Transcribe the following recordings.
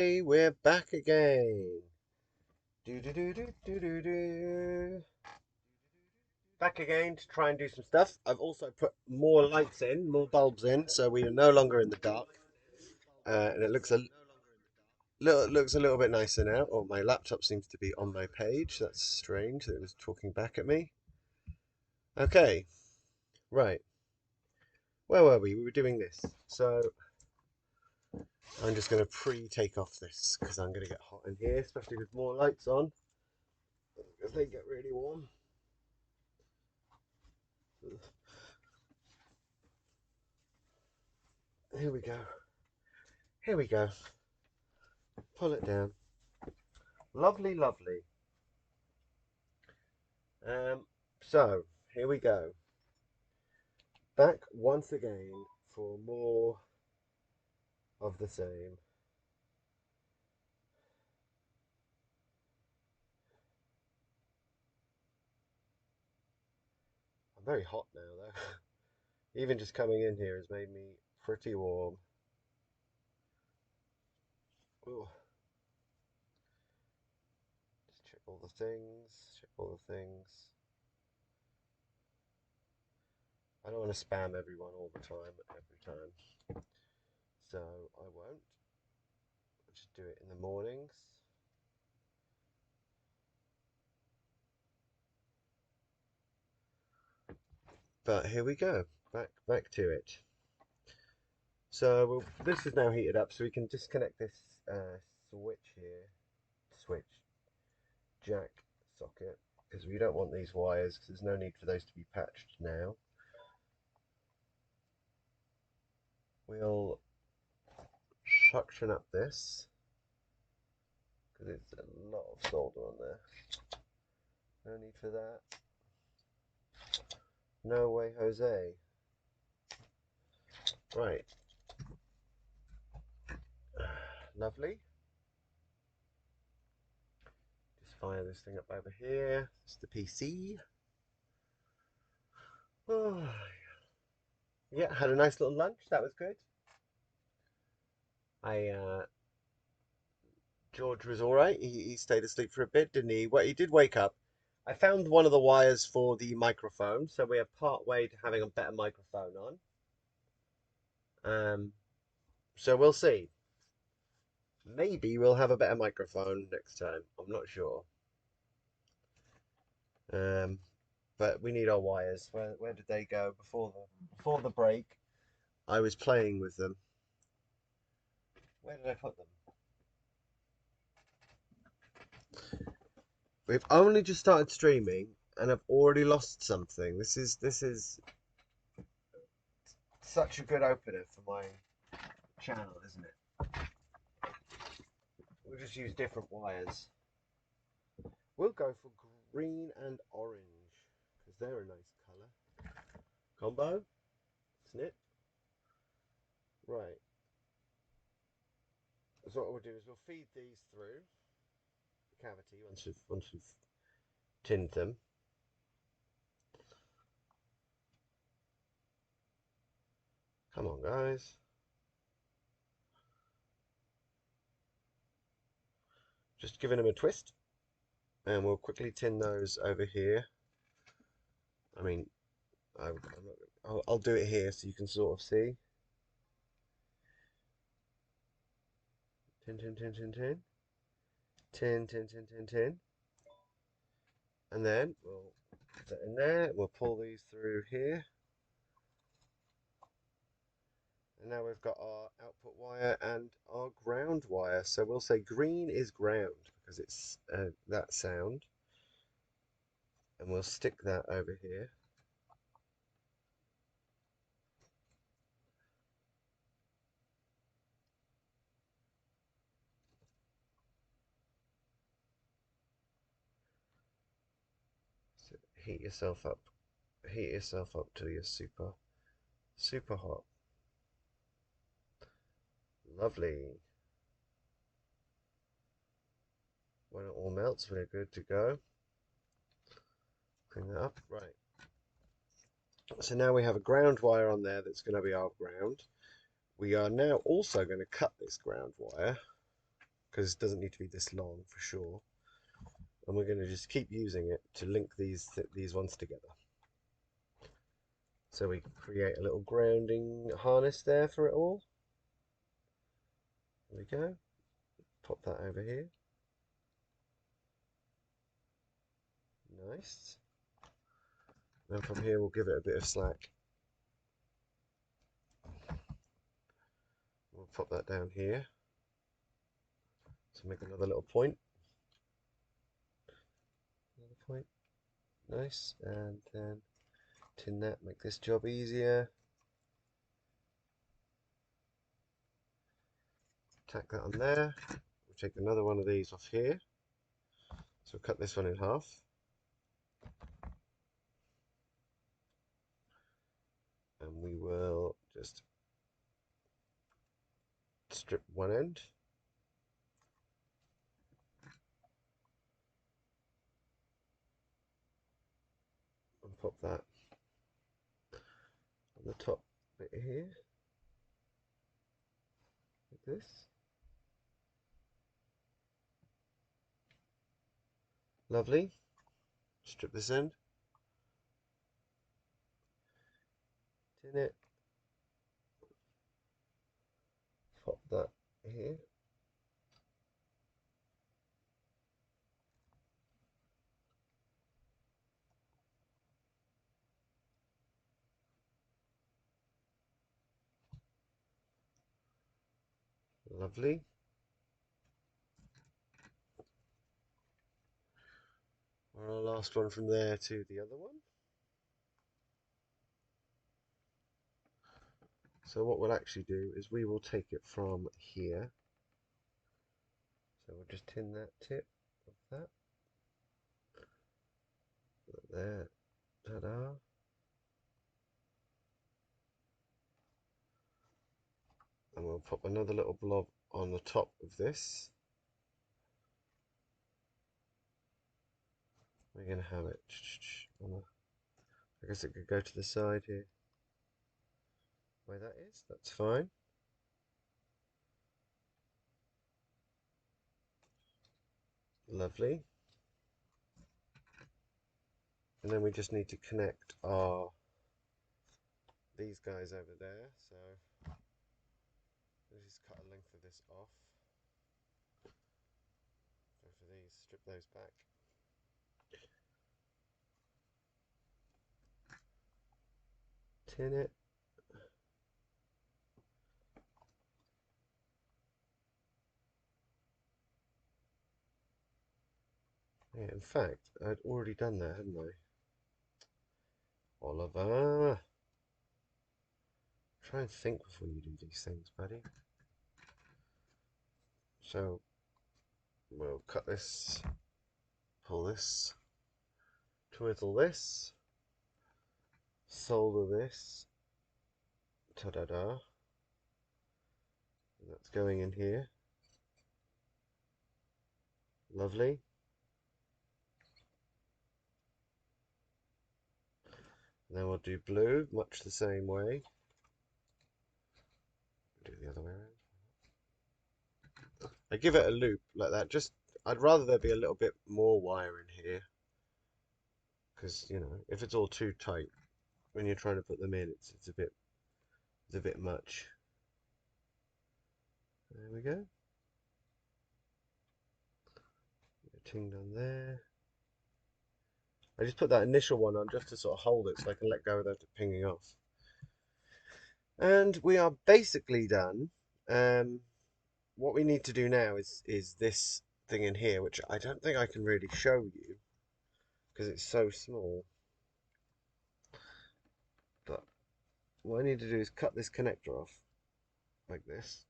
Hey, we're back again. Do do do do do do do. Back again to try and do some stuff. I've also put more lights in, more bulbs in, so we are no longer in the dark, and it looks a little bit nicer now. Oh, my laptop seems to be on my page. That's strange. It was talking back at me. Okay, right. Where were we? We were doing this. So I'm just going to pre-take off this because I'm going to get hot in here, especially with more lights on, because they get really warm. Here we go. Here we go. Pull it down. Lovely, lovely. Um, so here we go. Back once again for more of the same. I'm very hot now though. Even just coming in here has made me pretty warm. Ooh. Just check all the things. Check all the things. I don't want to spam everyone all the time, every time. So I won't. I'll just do it in the mornings. But here we go. Back to it. So this is now heated up, so we can disconnect this switch here, switch jack socket, because we don't want these wires, because there's no need for those to be patched now. We'll suction up this, because it's a lot of solder on there. No need for that. No way, Jose. Right. Lovely. Just fire this thing up over here. It's the PC. Oh, yeah, had a nice little lunch. That was good. George was all right. He stayed asleep for a bit, didn't he? Well, he did wake up. I found one of the wires for the microphone, so we are part way to having a better microphone on. So we'll see. Maybe we'll have a better microphone next time. I'm not sure. Um, but we need our wires. Where did they go before the break? I was playing with them. Where did I put them? We've only just started streaming, and I've already lost something. This is such a good opener for my channel, isn't it? We'll just use different wires. We'll go for green and orange because they're a nice colour. Combo, snip. Right. So what we'll do is we'll feed these through the cavity once we've tinned them. Come on, guys. Just giving them a twist, and we'll quickly tin those over here. I mean, I'm not, I'll do it here so you can sort of see. Tin, tin, tin, tin, tin. Tin, tin, tin, tin, tin. And then we'll put that in there. We'll pull these through here. And now we've got our output wire and our ground wire. So we'll say green is ground because it's that sound. And we'll stick that over here. So heat yourself up. Heat yourself up till you're super hot. Lovely. When it all melts, we're good to go. Clean that up. Right. So now we have a ground wire on there that's going to be our ground. We are now also going to cut this ground wire because it doesn't need to be this long for sure. And we're going to just keep using it to link these ones together. So we create a little grounding harness there for it all. There we go. Pop that over here. Nice. And from here we'll give it a bit of slack. We'll pop that down here to make another little point. Another point. Nice. And then tin that, make this job easier. Tack that on there. We'll take another one of these off here. So we'll cut this one in half. And we will just strip one end. And pop that on the top bit here. Like this. Lovely. Strip this end. Tin it. Pop that here. Lovely. Our last one from there to the other one. So what we'll actually do is we will take it from here. So we'll just tin that tip of that. There. Ta-da. And we'll pop another little blob on the top of this. We're going to have it on a, I guess it could go to the side here. Where that is, that's fine. Lovely. And then we just need to connect these guys over there. So let's just cut a length of this off. Go for these, strip those back. Tin it. Yeah, in fact, I'd already done that, hadn't I? Oliver. Try and think before you do these things, buddy. So we'll cut this, pull this, twiddle this, solder this, ta-da-da. That's going in here. Lovely. And then we'll do blue, much the same way. Do it the other way around. I give it a loop like that. Just, I'd rather there be a little bit more wire in here, because you know, if it's all too tight when you're trying to put them in, it's a bit much. There we go. Ting down there. I just put that initial one on just to sort of hold it so I can let go without it pinging off. And we are basically done. What we need to do now is this thing in here, which I don't think I can really show you because it's so small. But what I need to do is cut this connector off like this.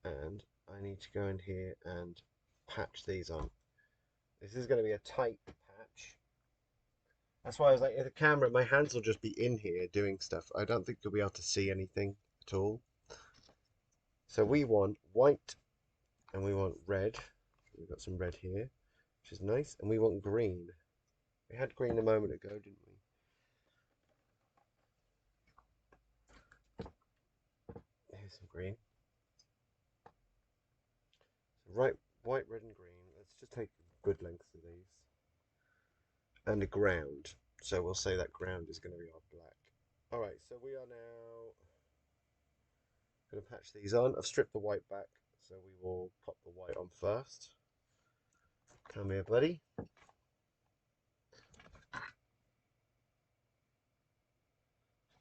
And I need to go in here and patch these on. This is going to be a tight patch. That's why I was like, the camera, my hands will just be in here doing stuff. I don't think you'll be able to see anything at all. So we want white and we want red. We've got some red here, which is nice. And we want green. We had green a moment ago, didn't we? Here's some green. right, white, red, and green. Let's just take good lengths of these. And a ground. So we'll say that ground is going to be our black. Alright, so we are now going to patch these on. I've stripped the white back, so we will pop the white on first. Come here, buddy.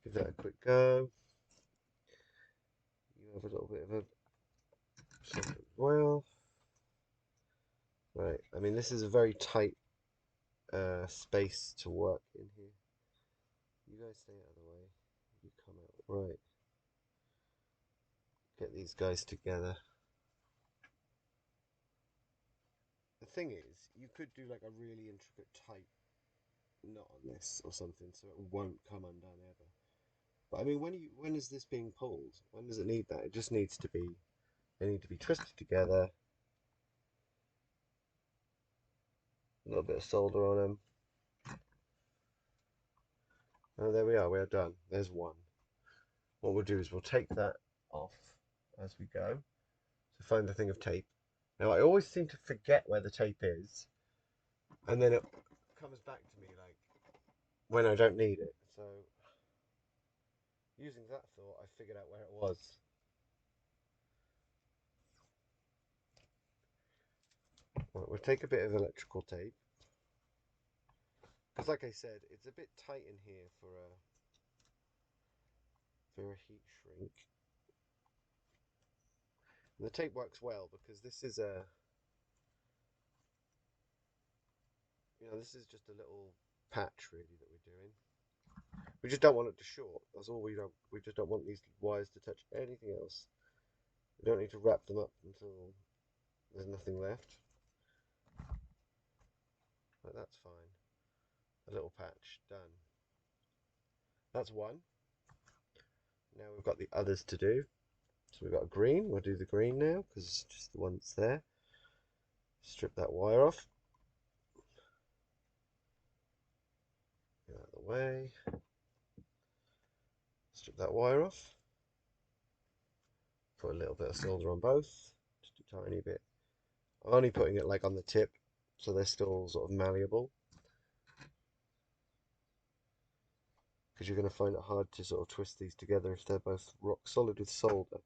Give that a quick go. You have a little bit of a something as well. Right, I mean, this is a very tight space to work in here. You guys stay out of the way. You come out. Right. Get these guys together. The thing is, you could do like a really intricate tight knot on this or something, so it won't come undone ever. But I mean, when is this being pulled? When does it need that? It just needs to be. They need to be twisted together. A little bit of solder on them. Oh, there we are. We are done. There's one. What we'll do is we'll take that off as we go. So find the thing of tape. Now I always seem to forget where the tape is, and then it comes back to me like when I don't need it. So using that thought, I figured out where it was. Right, we'll take a bit of electrical tape, because like I said, it's a bit tight in here for a heat shrink. And the tape works well because this is this is just a little patch really that we're doing. We just don't want it to short. That's all we don't. We just don't want these wires to touch anything else. We don't need to wrap them up until there's nothing left. But that's fine. A little patch done. That's one. Now we've got the others to do. So we've got a green. We'll do the green now because it's just the one that's there. Strip that wire off. Get out of the way. Strip that wire off. Put a little bit of solder on both. Just a tiny bit. I'm only putting it like on the tip, so they're still sort of malleable. Because you're going to find it hard to sort of twist these together if they're both rock solid with solder.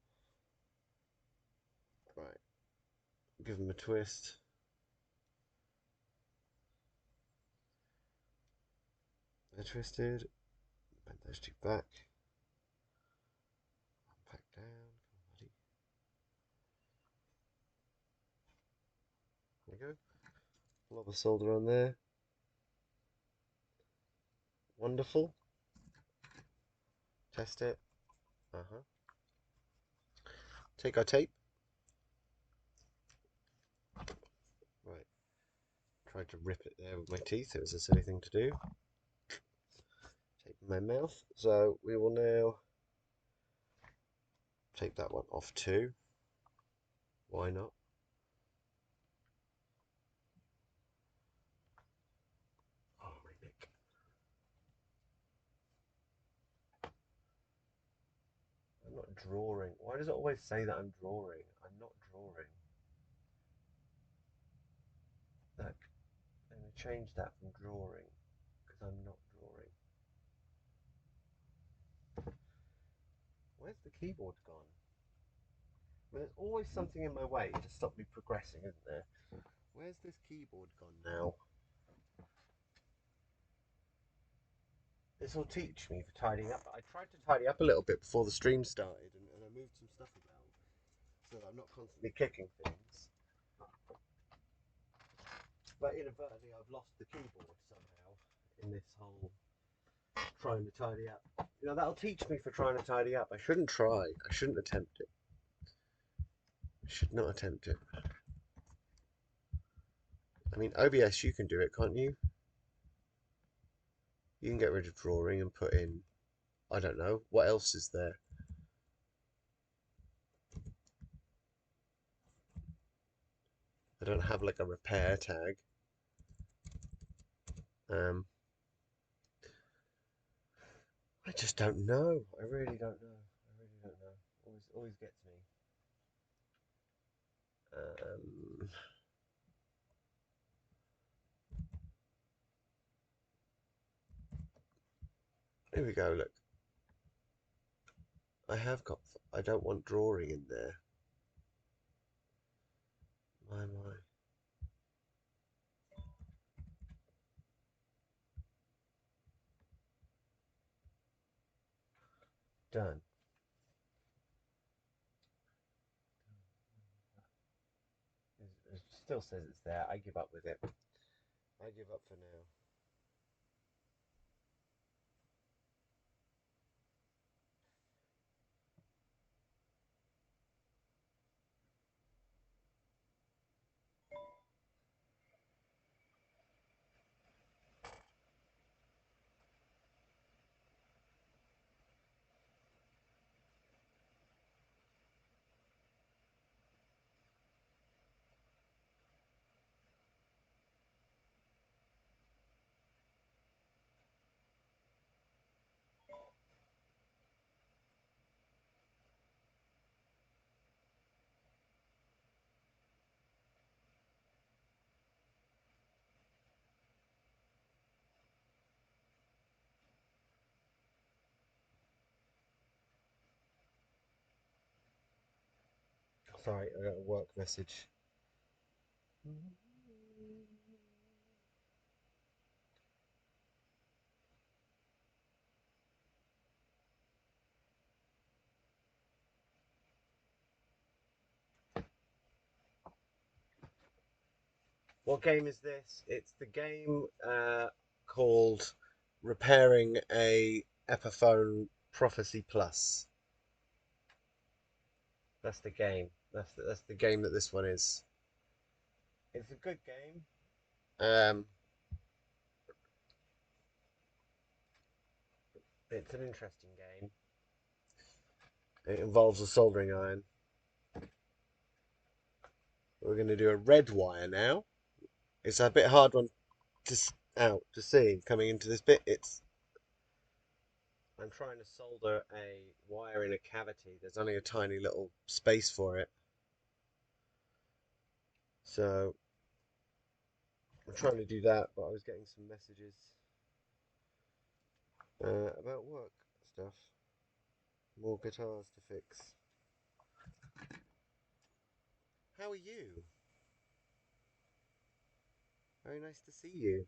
Right. Give them a twist. They're twisted. Bend those two back. Back down. Come on, buddy. There we go. A lot of solder on there. Wonderful. Test it. Take our tape. Right. Tried to rip it there with my teeth. It was a silly thing to do. Tape in my mouth. So we will now take that one off too. Why not? Oh, my neck. I'm not drawing. Why does it always say that I'm drawing? I'm not drawing. Look, I'm going to change that from drawing because I'm not drawing. Where's the keyboard gone? Well, there's always something in my way to stop me progressing, isn't there? Where's this keyboard gone now? This will teach me for tidying up. I tried to tidy up a little bit before the stream started, and I moved some stuff about so that I'm not constantly kicking things. But inadvertently, I've lost the keyboard somehow in this whole trying to tidy up. You know, that'll teach me for trying to tidy up. I shouldn't try. I shouldn't attempt it. I should not attempt it. I mean, OBS, you can do it, can't you? You can get rid of drawing and put in, I don't know, what else is there? I don't have like a repair tag. I just don't know. I really don't know. I really don't know. Always gets me. Here we go, look. I don't want drawing in there. My. Done. It still says it's there. I give up with it. I give up for now. Sorry, I got a work message. What game is this? It's the game called Repairing a Epiphone Prophecy Plus. That's the game. That's the game that this one is. It's a good game. It's an interesting game. It involves a soldering iron. We're going to do a red wire now. It's a bit hard one to see coming into this bit. I'm trying to solder a wire in a cavity. There's only a tiny little space for it. So I'm trying to do that, but I was getting some messages about work stuff. More guitars to fix. How are you? Very nice to see you.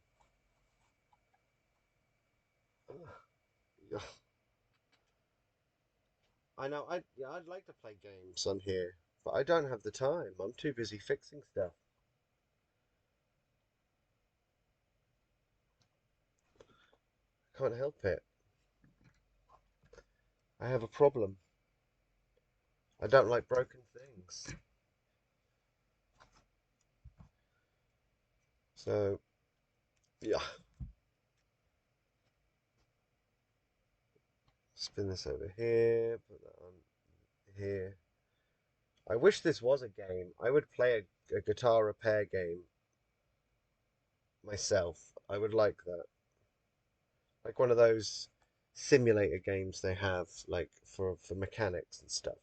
I know. I'd like to play games on here, but I don't have the time. I'm too busy fixing stuff. Can't help it. I have a problem. I don't like broken things. So, yeah. Spin this over here, put that on here. I wish this was a game. I would play a guitar repair game myself. I would like that. Like one of those simulator games they have, like for mechanics and stuff.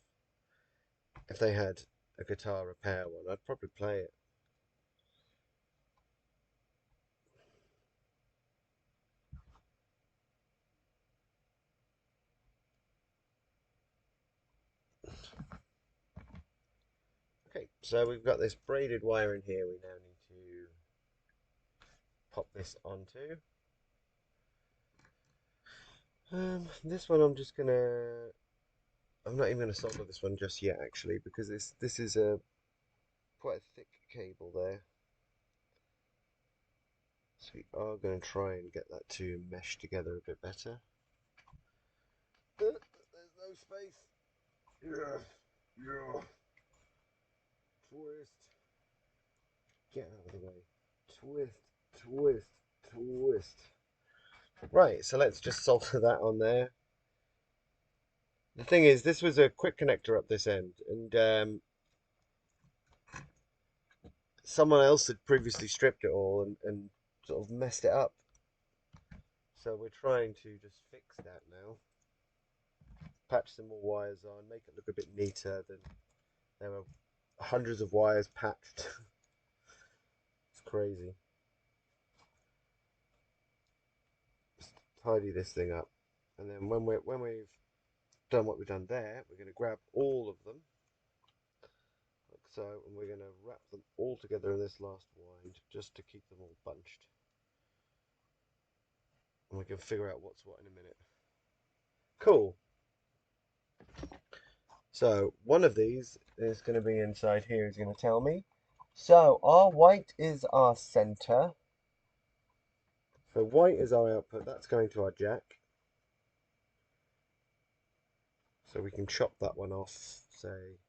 If they had a guitar repair one, I'd probably play it. Okay, so we've got this braided wire in here we now need to pop this onto. This one I'm not even gonna solder this one just yet actually because this is a quite a thick cable there. So we are gonna try and get that to mesh together a bit better. There's no space. Yeah, yeah. Twist. Get out of the way. Twist, twist, twist. Right, so let's just solder that on there. The thing is, this was a quick connector up this end, and someone else had previously stripped it all and sort of messed it up. So we're trying to just fix that now. Patch some more wires on, make it look a bit neater than they were hundreds of wires patched. It's crazy. Just tidy this thing up, and then when we've done what we've done there, we're going to grab all of them like so, and we're going to wrap them all together in this last wind just to keep them all bunched, and we can figure out what's what in a minute. Cool. So one of these is going to be inside here, is going to tell me. So our white is our center. So white is our output, that's going to our jack. So we can chop that one off, say,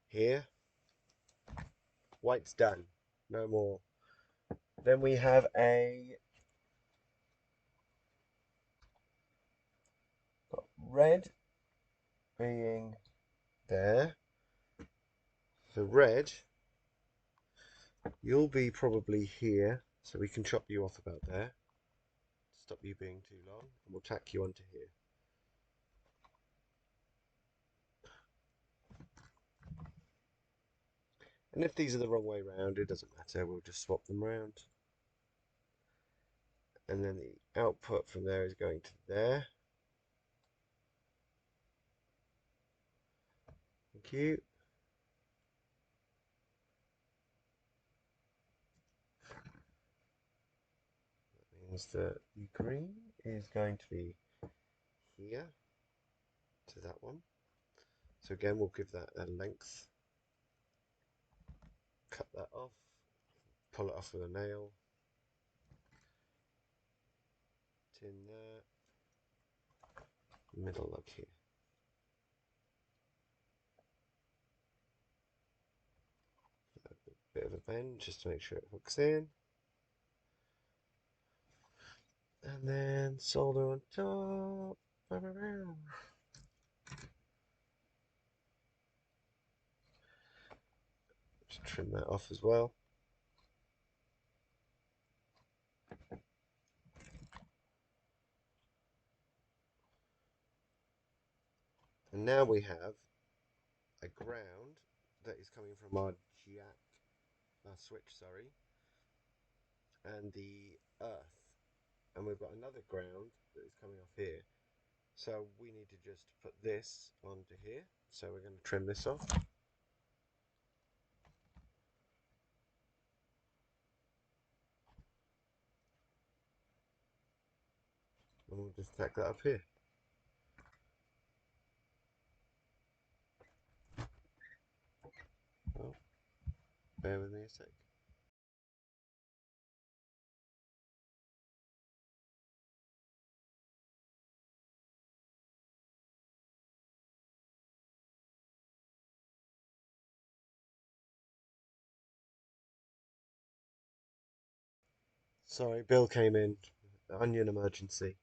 here. White's done, no more. Then we have a red being there. So red, you'll be probably here, so we can chop you off about there. Stop you being too long, and we'll tack you onto here. And if these are the wrong way round, it doesn't matter, we'll just swap them round. And then the output from there is going to there. Thank you. That means that the green is going to be here to that one. So again, we'll give that a length. Cut that off. Pull it off with a nail. Tin there. Middle lug here. A bit of a bend just to make sure it hooks in. And then solder on top. Just trim that off as well. And now we have a ground that is coming from our jack, our switch, sorry, and the earth. And we've got another ground that is coming off here. So we need to just put this onto here. So we're going to trim this off. And we'll just tack that up here. Oh, bear with me a sec. Sorry, Bill came in. Onion emergency.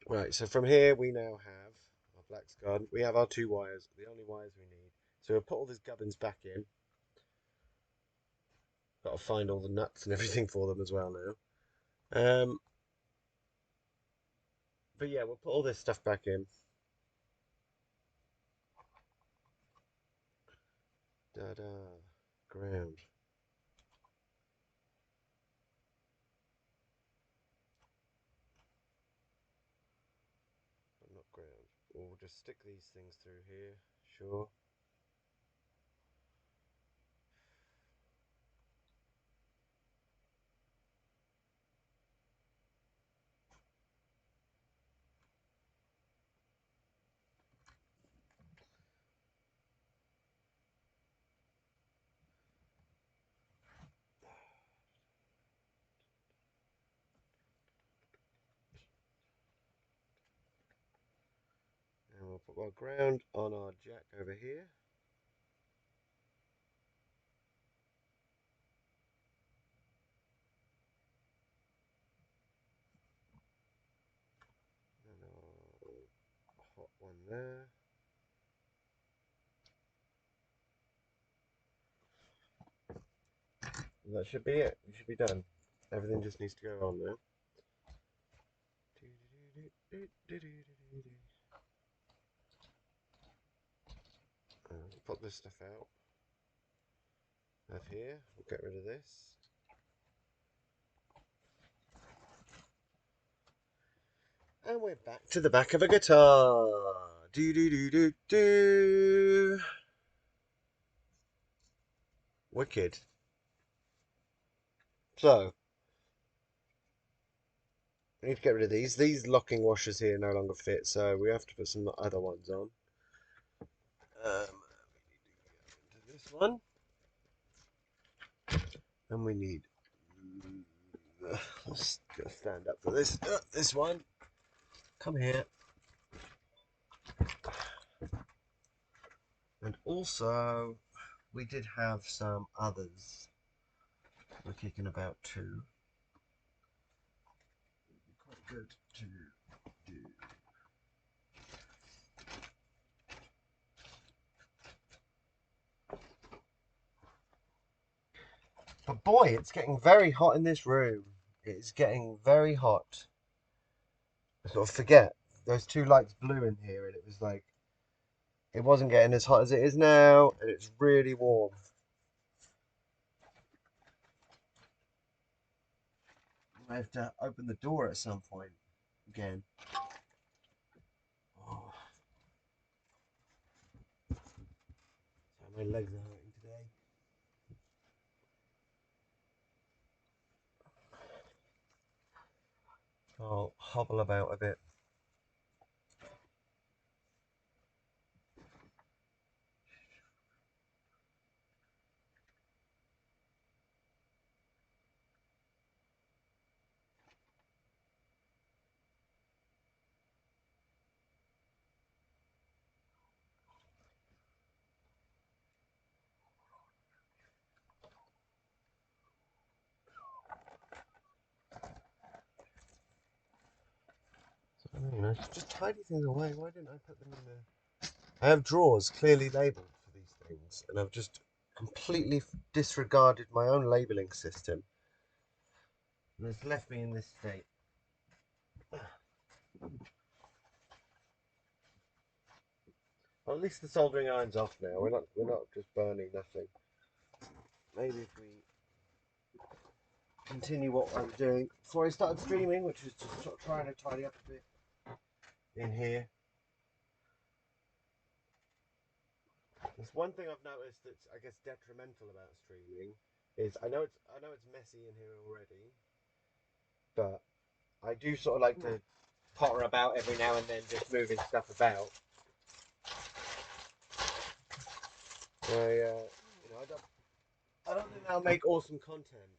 Right, so from here we now have our black's gone. We have our 2 wires, the only wires we need. So we'll put all these gubbins back in. Got to find all the nuts and everything for them as well now. But yeah, we'll put all this stuff back in. Da-da, ground. But not ground. We'll just stick these things through here, sure. And we'll put our ground on our jack over here. And our hot one there. And that should be it. We should be done. Everything just needs to go on now. put this stuff out of here. We'll get rid of this. And we're back to the back of a guitar. Do do do do do. Wicked. So, we need to get rid of these. These locking washers here no longer fit, so we have to put some other ones on. This one. And we need. Let's stand up for this. This one. Come here. And also, we did have some others. We're kicking about too. It'd be quite good to do. But boy, it's getting very hot in this room. It's getting very hot. I sort of forget. Those two lights blew in here and it was like, it wasn't getting as hot as it is now, and it's really warm. I have to open the door at some point again. Oh. So my legs are hurting today. I'll hobble about a bit. So, I don't know, just tidy things away. Why didn't I put them in there? I have drawers clearly labelled for these things, and I've just completely disregarded my own labelling system. And it's left me in this state. Well, at least the soldering iron's off now. We're not just burning nothing. Maybe if we continue what I was doing before I started streaming, which is just sort of trying to tidy up a bit in here. There's one thing I've noticed that's, I guess, detrimental about streaming is I know it's messy in here already, but I do sort of like to potter about every now and then, just moving stuff about. I don't think I'll make awesome content.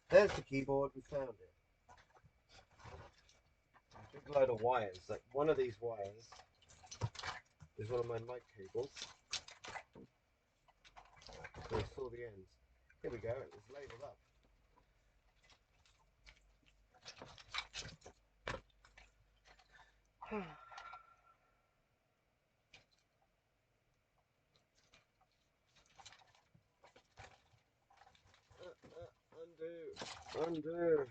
There's the keyboard, we found it. A big load of wires. Like one of these wires is one of my mic cables. So I saw the ends. Here we go, it was labelled up. Undo.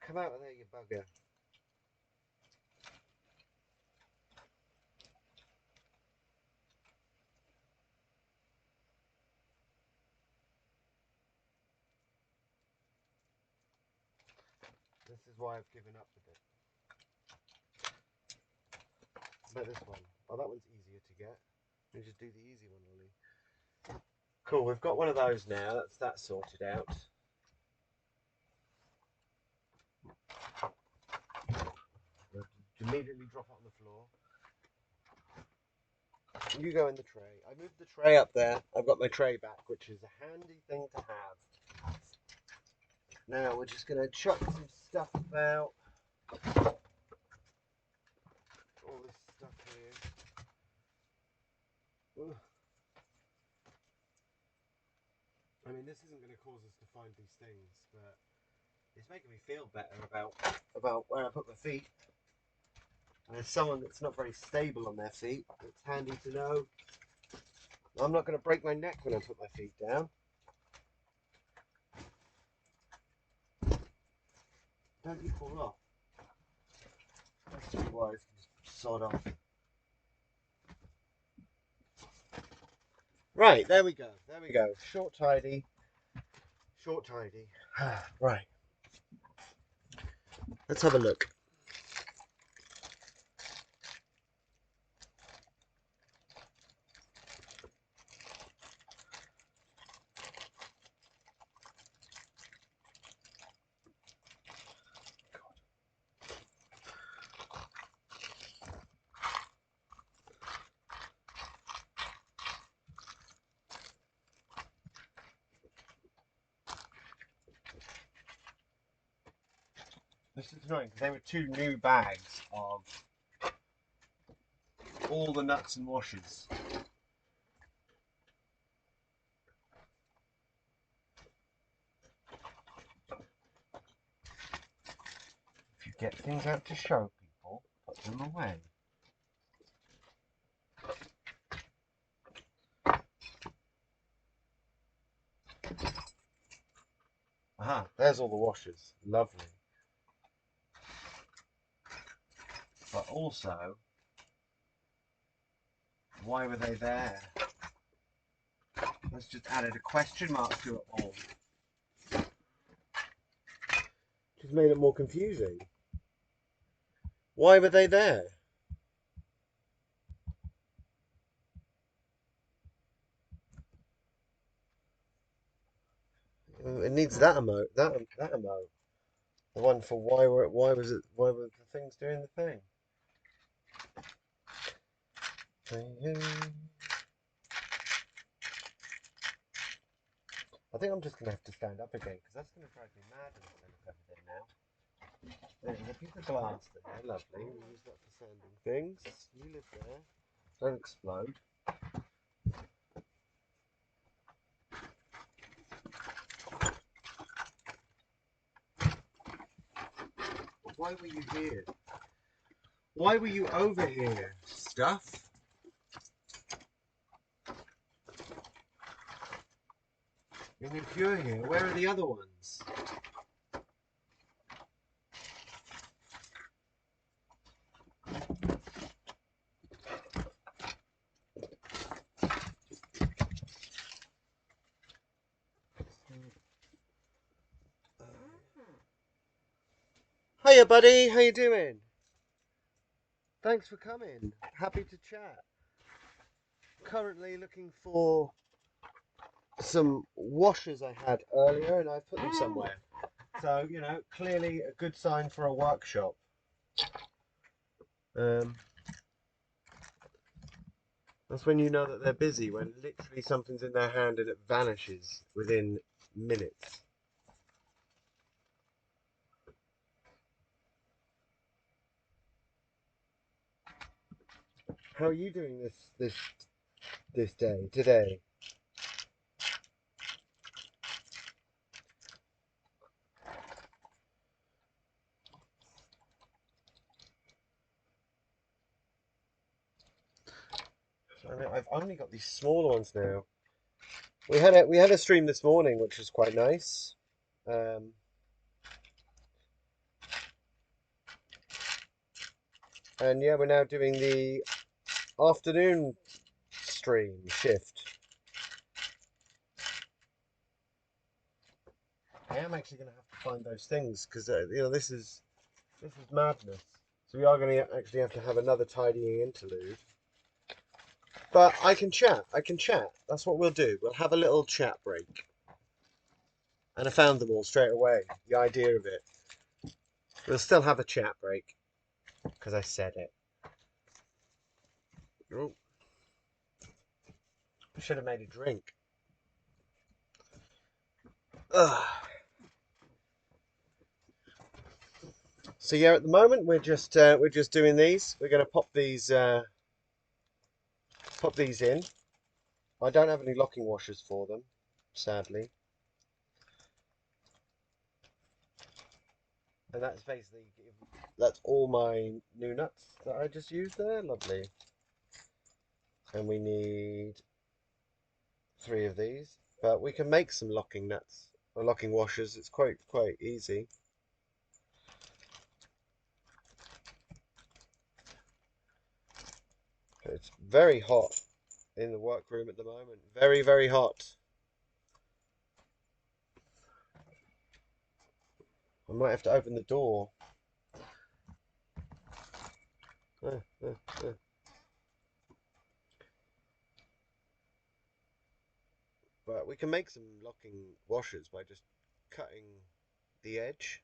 Come out of there, you bugger. This is why I've given up with it. But this one. Oh, that one's easier to get. We just do the easy one, Ollie. Cool, we've got one of those now. That's that sorted out. Immediately drop it on the floor. You go in the tray. I moved the tray up there. I've got my tray back, which is a handy thing to have. Now we're just going to chuck some stuff about. All this stuff here. Ooh. I mean, this isn't going to cause us to find these things, but it's making me feel better about where I put my feet. And as someone that's not very stable on their feet, it's handy to know I'm not going to break my neck when I put my feet down. Don't you fall off. Those 3 wires can just sod off. Right, there we go. There we go. Short, tidy. Short, tidy. Right. Let's have a look. This is annoying because there were 2 new bags of all the nuts and washers. If you get things out to show people, put them away. Aha, there's all the washers. Lovely. But also, why were they there? Let's just added a question mark to it all. Just made it more confusing. Why were they there? It needs that emote. That emote. The one for why were the things doing the thing? I think I'm just gonna have to stand up again because that's gonna drive me mad when I look over there now. There's a piece of glass there, lovely. We use that for sanding things. You live there. Don't explode. Why were you here? Why were you over here? Stuff? And if you're here, where are the other ones? Hiya, buddy. How you doing? Thanks for coming. Happy to chat. Currently looking for some washers I had earlier, and I put them somewhere. So, you know, clearly a good sign for a workshop. That's when you know that they're busy, when literally something's in their hand and it vanishes within minutes. How are you doing this day today? I know, I've only got these smaller ones now. We had a stream this morning, which was quite nice. And yeah, we're now doing the afternoon stream shift. I am actually going to have to find those things because you know this is madness. So we are going to actually have to have another tidying interlude. But I can chat. I can chat. That's what we'll do. We'll have a little chat break. And I found them all straight away. The idea of it. We'll still have a chat break because I said it. Oh. I should have made a drink. Ugh. So yeah, at the moment we're just doing these. We're going to pop these in. I don't have any locking washers for them. sadly. And that's all my new nuts that I just used there. Lovely. And we need 3 of these, but we can make some locking nuts or locking washers. It's quite easy. It's very hot in the workroom at the moment. Very hot. I might have to open the door. Uh, uh, uh. But we can make some locking washers by just cutting the edge.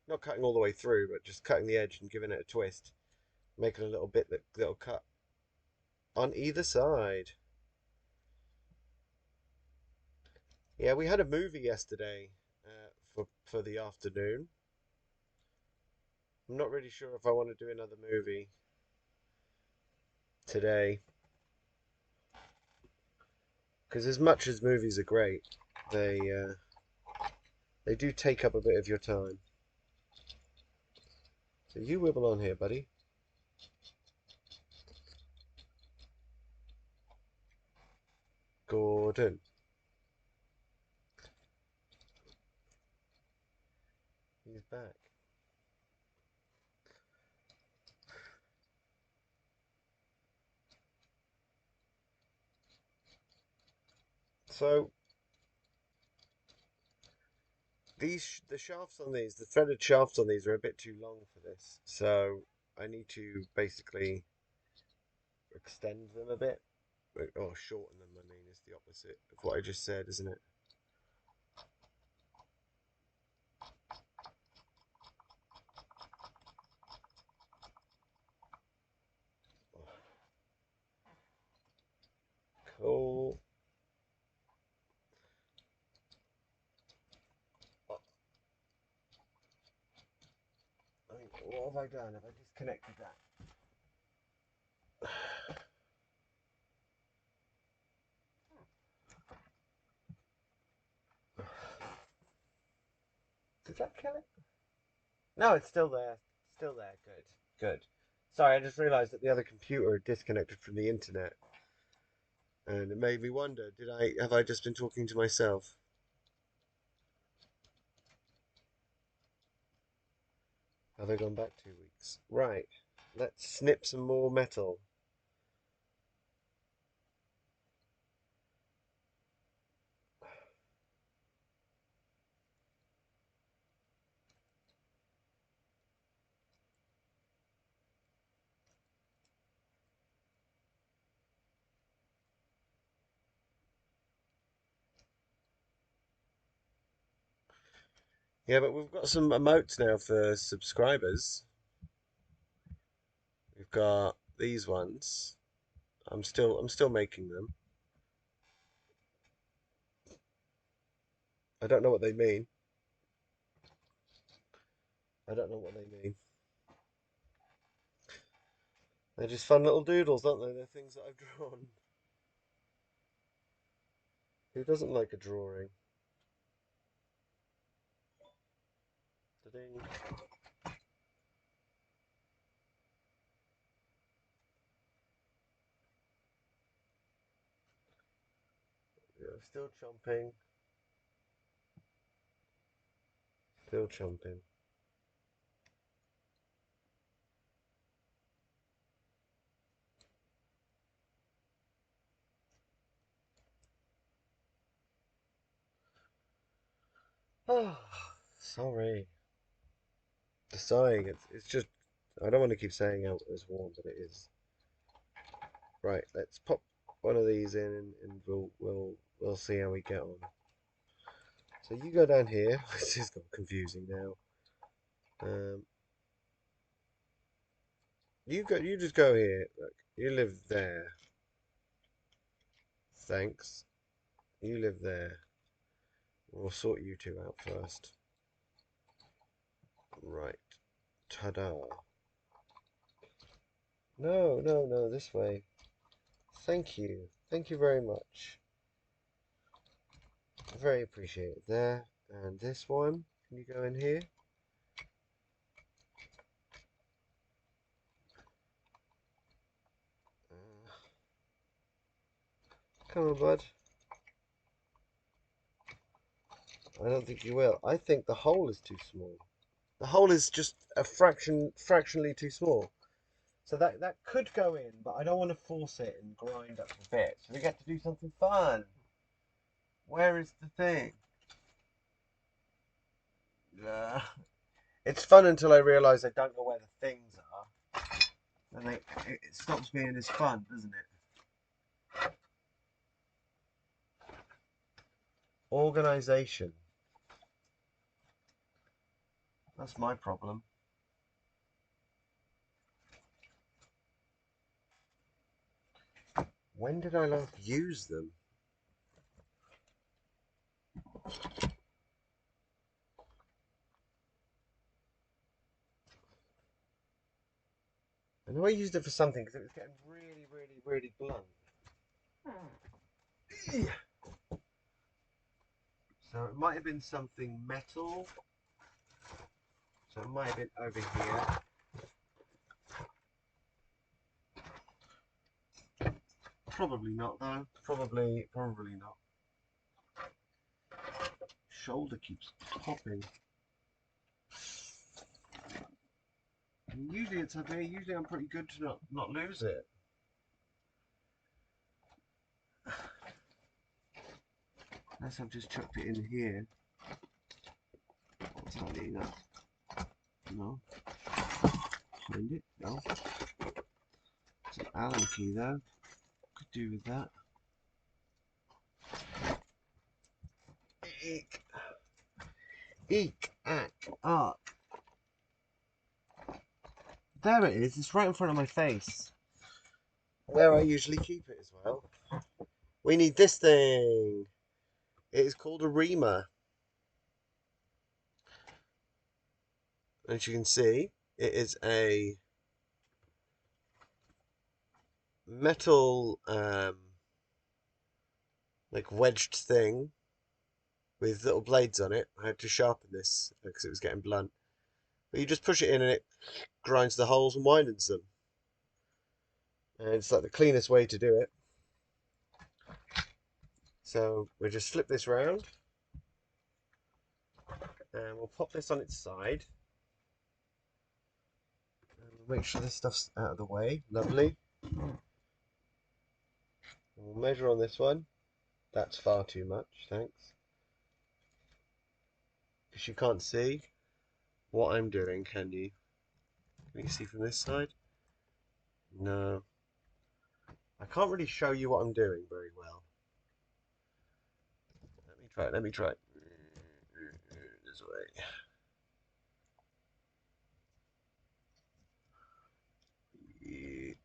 Not cutting all the way through, but just cutting the edge and giving it a twist. Making a little bit that'll cut on either side. Yeah, we had a movie yesterday for the afternoon. I'm not really sure if I want to do another movie today. Because as much as movies are great, they do take up a bit of your time. So you wibble on here, buddy. Gordon. He's back. So the shafts on these, the threaded shafts on these are a bit too long for this. So I need to basically extend them a bit. Or shorten them, I mean, is the opposite of what I just said, isn't it? Cool. What have I done? Have I disconnected that? Did that kill it? No, it's still there. Still there. Good. Good. Sorry, I just realised that the other computer had disconnected from the internet, and it made me wonder: have I just been talking to myself? Have I gone back 2 weeks? Right. Let's snip some more metal. Yeah, but we've got some emotes now for subscribers. We've got these ones. I'm still making them. I don't know what they mean. I don't know what they mean. They're just fun little doodles, aren't they? They're things that I've drawn. Who doesn't like a drawing? Da-ding. Yeah, still chomping. Still chomping. Oh, sorry. The sighing, it's just I don't want to keep saying out as warm, but it is. Right, let's pop one of these in and we'll see how we get on. So you go down here. This is got confusing now. Um, you just go here. Look, you live there. Thanks. You live there. We'll sort you two out first. Right. Ta-da. No, no, no, this way. Thank you. Thank you very much. Very appreciated there. And this one, can you go in here? Come on, bud. I don't think you will. I think the hole is too small. The hole is just a fractionally too small. So that could go in, but I don't want to force it and grind up the bit. So we get to do something fun. Where is the thing? It's fun until I realise I don't know where the things are. And it stops being as fun, doesn't it? Organisation. That's my problem. When did I last use them? I know I used it for something because it was getting really, really, really blunt. So it might have been something metal. So it might have been over here. Probably not though. Probably not. Shoulder keeps popping. Usually it's up here. Usually I'm pretty good to not lose it. Unless I've just chucked it in here. Tidy enough. No. Find it. No. It's an Allen key though. Could do with that. Eek. Eek. Ack. Ark. There it is. It's right in front of my face. Where I usually keep it as well. We need this thing. It is called a reamer. As you can see, it is a metal like wedged thing with little blades on it. I had to sharpen this because it was getting blunt. But you just push it in and it grinds the holes and widens them. And it's like the cleanest way to do it. So we'll just flip this round and we'll pop this on its side. And we'll make sure this stuff's out of the way. Lovely. And we'll measure on this one. That's far too much, thanks. Because you can't see what I'm doing, can you? Can you see from this side? No. I can't really show you what I'm doing very well. Let me try. This way.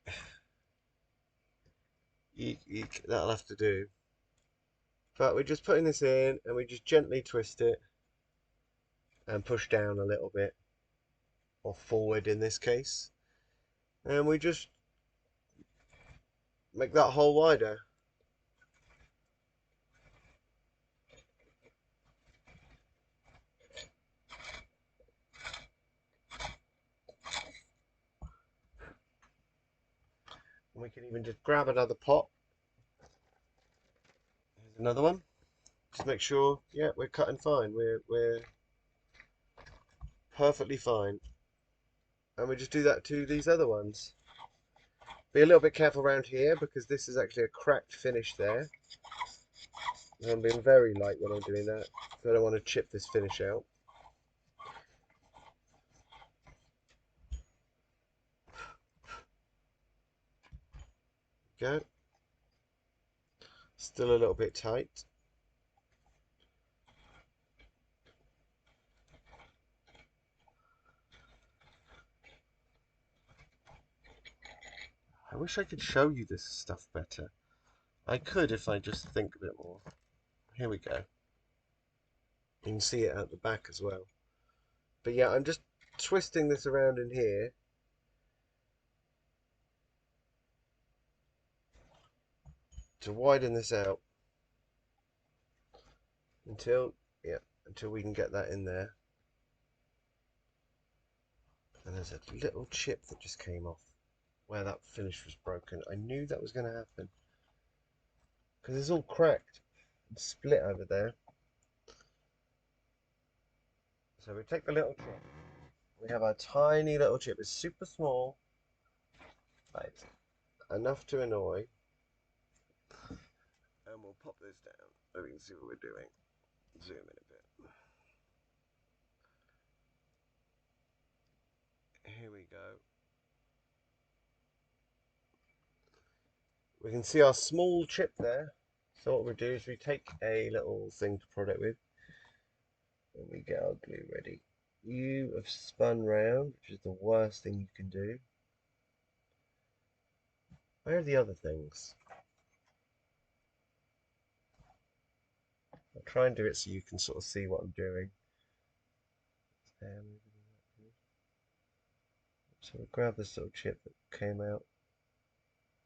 Eek, eek, that'll have to do. But we're just putting this in and we just gently twist it and push down a little bit, or forward in this case. And we just make that hole wider. And we can even just grab another pot. Here's another one. Just make sure, yeah, we're cutting fine. We're perfectly fine. And we just do that to these other ones. Be a little bit careful around here because this is actually a cracked finish there. And I'm being very light when I'm doing that. I don't want to chip this finish out. Go. Still a little bit tight. I wish I could show you this stuff better. I could if I just think a bit more. Here we go. You can see it at the back as well. But yeah, I'm just twisting this around in here. To widen this out. until, yeah, until we can get that in there. And there's a little chip that just came off where that finish was broken. I knew that was going to happen because it's all cracked and split over there. So we take the little chip. We have our tiny little chip. It's super small, but it's enough to annoy. And we'll pop this down so we can see what we're doing. Zoom in a bit. Here we go. We can see our small chip there. So what we do is we take a little thing to prod it with, and we get our glue ready. You have spun round, which is the worst thing you can do. Where are the other things? I'll try and do it so you can sort of see what I'm doing. So we'll grab this little chip that came out.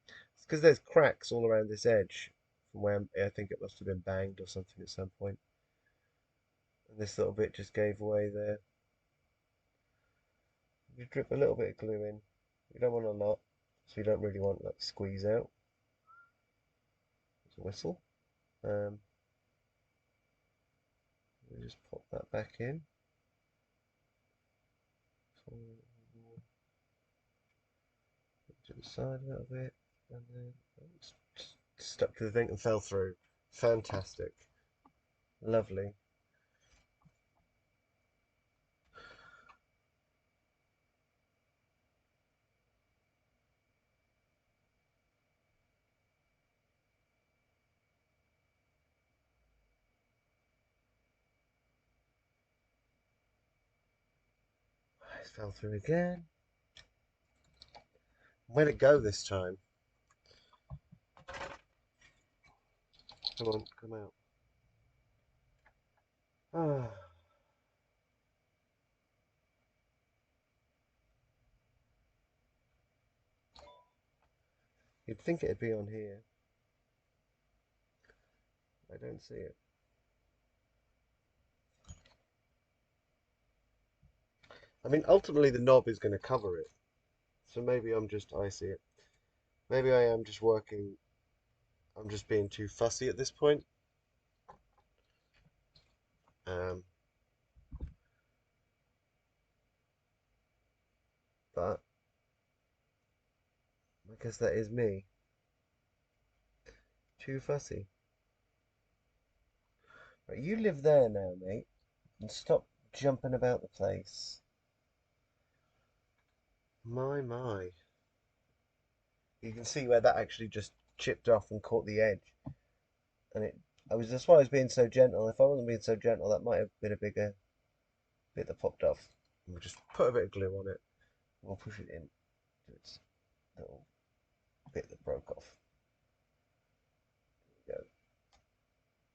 It's because there's cracks all around this edge from where I think it must have been banged or something at some point. And this little bit just gave away there. You drip a little bit of glue in. You don't want a lot, so you don't really want that squeeze out. There's a whistle. We just pop that back in. To the side a little bit, and then stuck to the thing and fell through. Fantastic. Lovely. It fell through again. Where'd it go this time? Come on, come out. Ah. You'd think it'd be on here. I don't see it. I mean, ultimately the knob is going to cover it. So maybe I see it. Maybe I am just working, I'm just being too fussy at this point. Um, but I guess that is me. Too fussy. Right, you live there now, mate, and stop jumping about the place. My. You can see where that actually just chipped off and caught the edge. And that's why I was being so gentle. If I wasn't being so gentle, that might have been a bigger bit that popped off. We'll just put a bit of glue on it. We'll push it in to its little bit that broke off.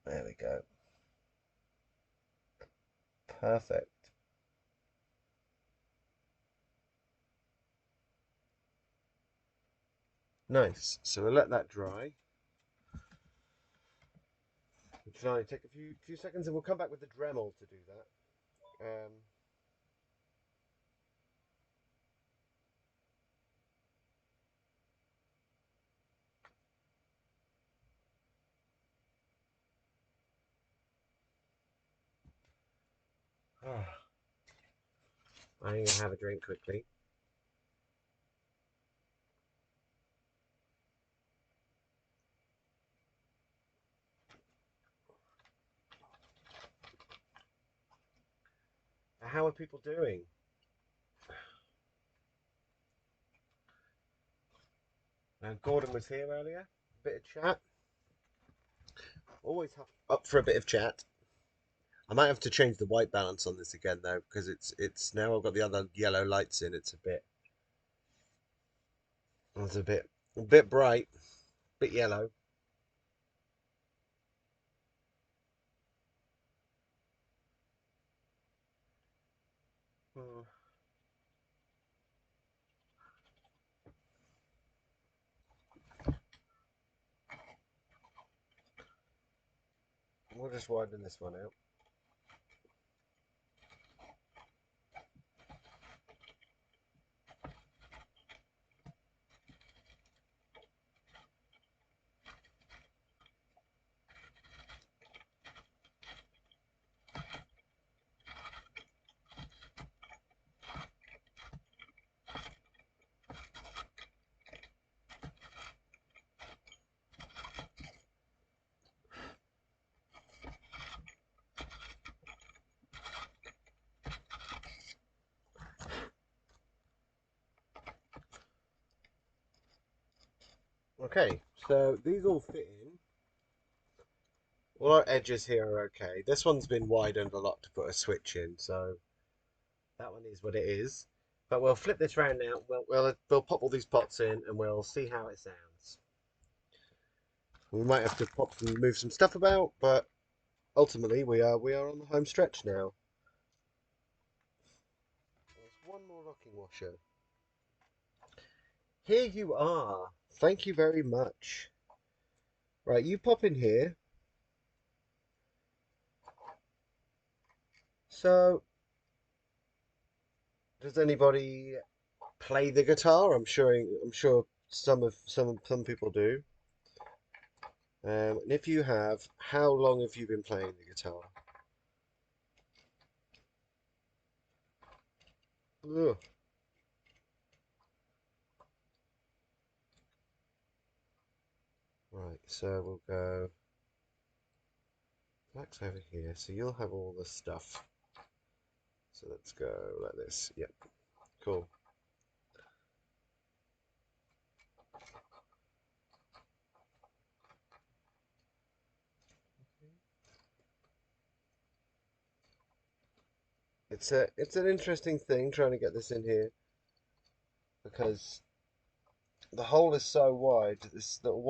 There we go. Perfect. Nice. So we'll let that dry. Which will only take a few seconds, and we'll come back with the Dremel to do that. I'm going to have a drink quickly. How are people doing? Gordon was here earlier. A bit of chat. Always up for a bit of chat. I might have to change the white balance on this again though, because it's now I've got the other yellow lights in. It's a bit bright, a bit yellow. Hmm. just widen this one out. Okay, so these all fit in. All our edges here are okay. This one's been widened a lot to put a switch in, so that one is what it is. But we'll flip this round now. We'll pop all these pots in and we'll see how it sounds. We might have to move some stuff about, but ultimately we are on the home stretch now. There's one more rocking washer. Here you are. Thank you very much. Right, you pop in here. So, does anybody play the guitar? I'm sure some people do. And if you have, how long have you been playing the guitar? Ugh. Right, so we'll go black's over here, so you'll have all the stuff. So let's go like this. Yep, cool. It's an interesting thing trying to get this in here because the hole is so wide that this little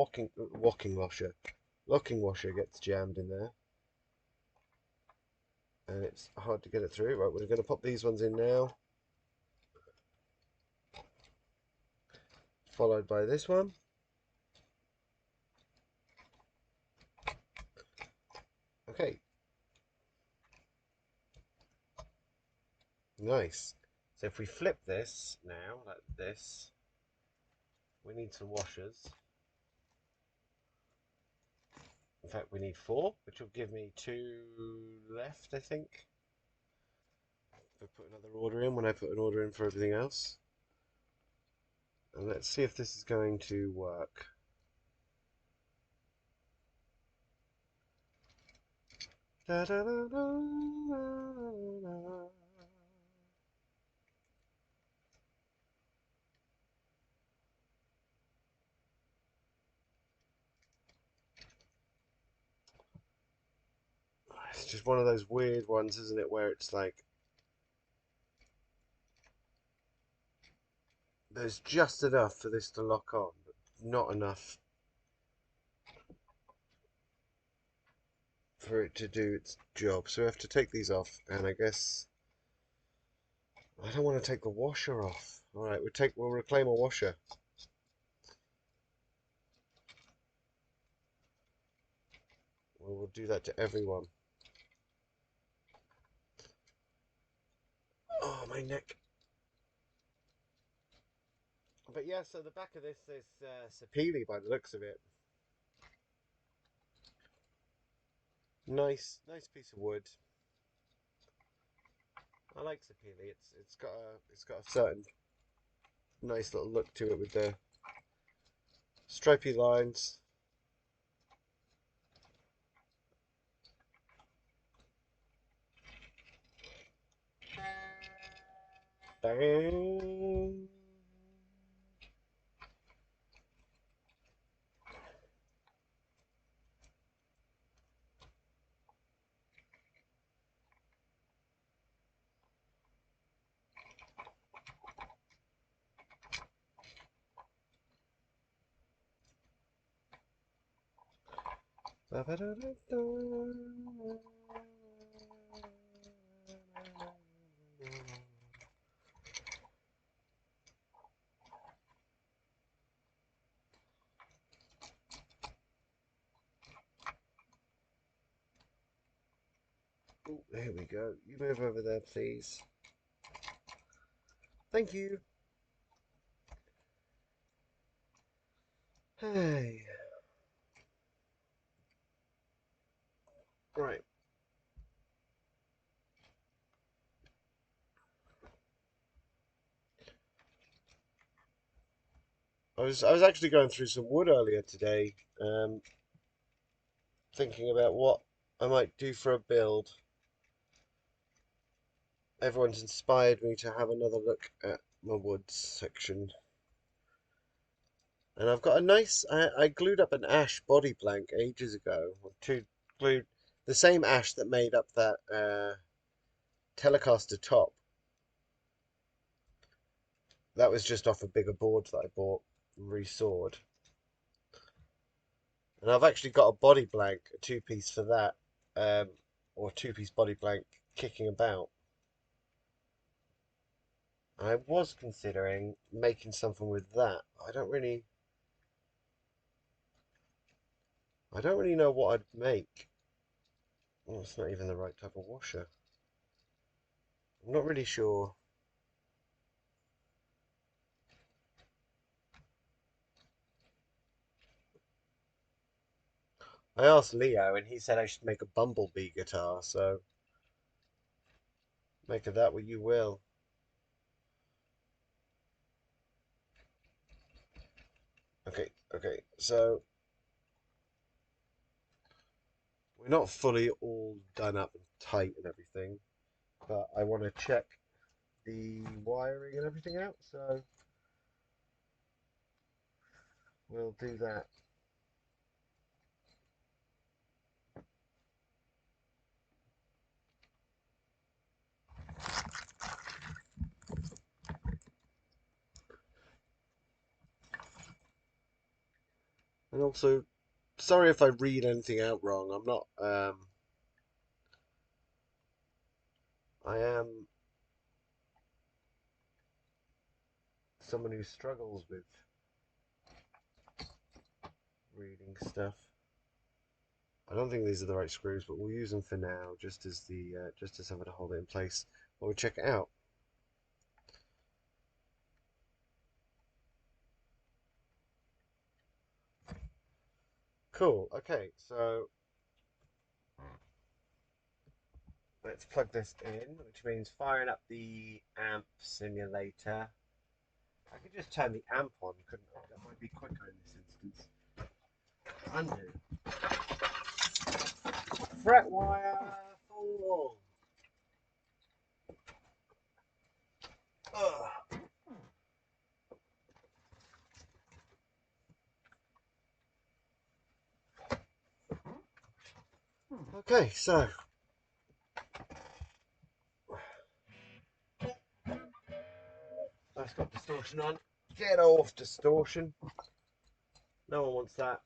locking washer gets jammed in there, and it's hard to get it through. Right, we're going to pop these ones in now, followed by this one. Okay, nice. So if we flip this now like this, we need some washers. In fact, we need 4, which will give me 2 left, I think. If I put another order in, when I put an order in for everything else. And let's see if this is going to work. Da, da, da, da, da. It's just one of those weird ones, isn't it, where it's like there's just enough for this to lock on, but not enough for it to do its job. So we have to take these off, and I guess I don't want to take the washer off. All right, we'll reclaim a washer. We'll do that to everyone. Oh, my neck. But yeah, so the back of this is sapele by the looks of it. Nice piece of wood. I like sapele. It's got a certain nice little look to it with the stripy lines. Bang. Oh, here we go. You move over there, please. Thank you. Hey. Right. I was actually going through some wood earlier today, thinking about what I might do for a build. Everyone's inspired me to have another look at my woods section. And I've got a nice, I glued up an ash body blank ages ago. Glued the same ash that made up that Telecaster top. That was just off a bigger board that I bought and resawed. And I've actually got a body blank, a two-piece for that, or a two-piece body blank kicking about. I was considering making something with that. I don't really know what I'd make. Oh, it's not even the right type of washer. I'm not really sure. I asked Leo and he said I should make a bumblebee guitar, so make of that what you will. Okay, so we're not fully all done up and tight and everything, but I want to check the wiring and everything out, so we'll do that. And also, sorry if I read anything out wrong. I'm not, I am someone who struggles with reading stuff. I don't think these are the right screws, but we'll use them for now, just as something to hold it in place while we check it out. Cool. Okay, so let's plug this in, which means firing up the amp simulator. I could just turn the amp on, couldn't I? That might be quicker in this instance. Undo. Fret wire full. Ugh. Okay, so that's got distortion on. Get off distortion. No one wants that.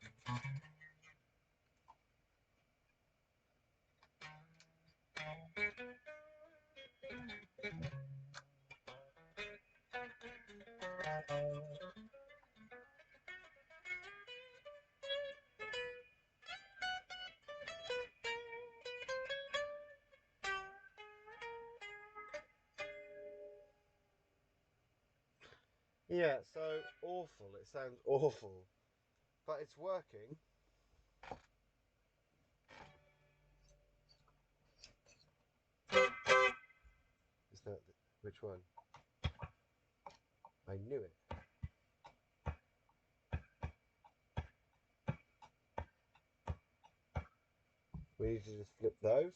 Yeah, so awful. It sounds awful, but it's working. Is that which one? I knew it. We need to just flip those.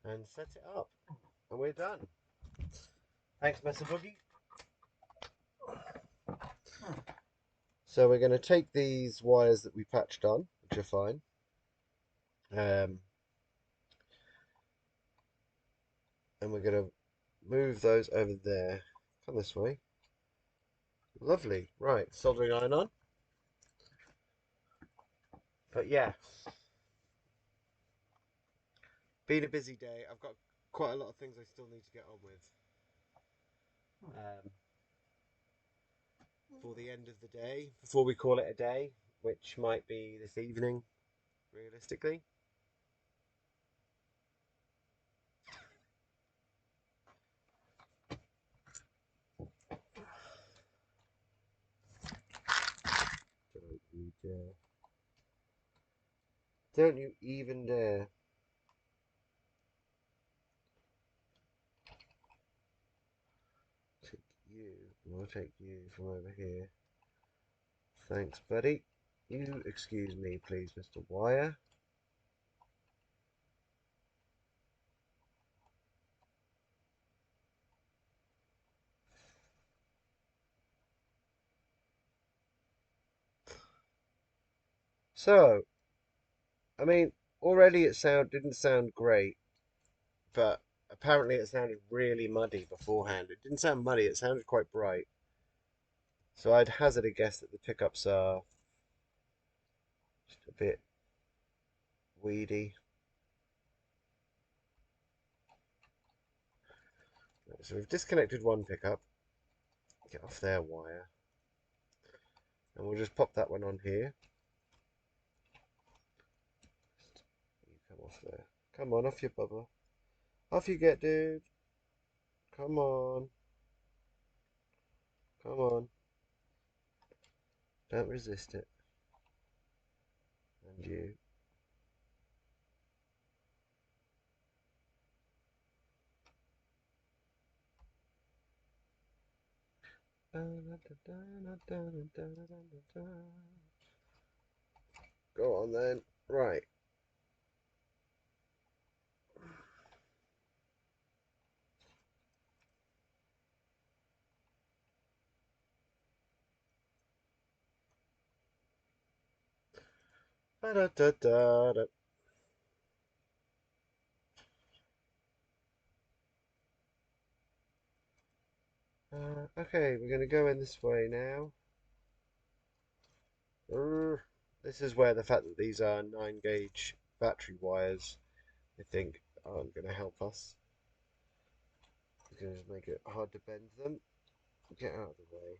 And set it up. And we're done. Thanks, Mr. Boogie. So we're going to take these wires that we patched on, which are fine. And we're going to move those over there. Come this way. Lovely. Right, soldering iron on. But yeah, been a busy day. I've got quite a lot of things I still need to get on with for the end of the day, before we call it a day, which might be this evening, realistically. Don't you dare. Don't you even dare. Take you. I'll take you from over here. Thanks, buddy. You excuse me, please, Mr. Wire. So, I mean, already didn't sound great, but apparently it sounded really muddy beforehand. It didn't sound muddy, it sounded quite bright. So I'd hazard a guess that the pickups are just a bit weedy. So we've disconnected one pickup. Get off their wire. And we'll just pop that one on here. You come off there. Come on, off your bubble. Off you get, dude. Come on. Come on. Don't resist it. And you. Go on then. Right. Okay, we're going to go in this way now. This is where the fact that these are 9 gauge battery wires, I think, are going to help us. We're going to make it hard to bend them. Get out of the way.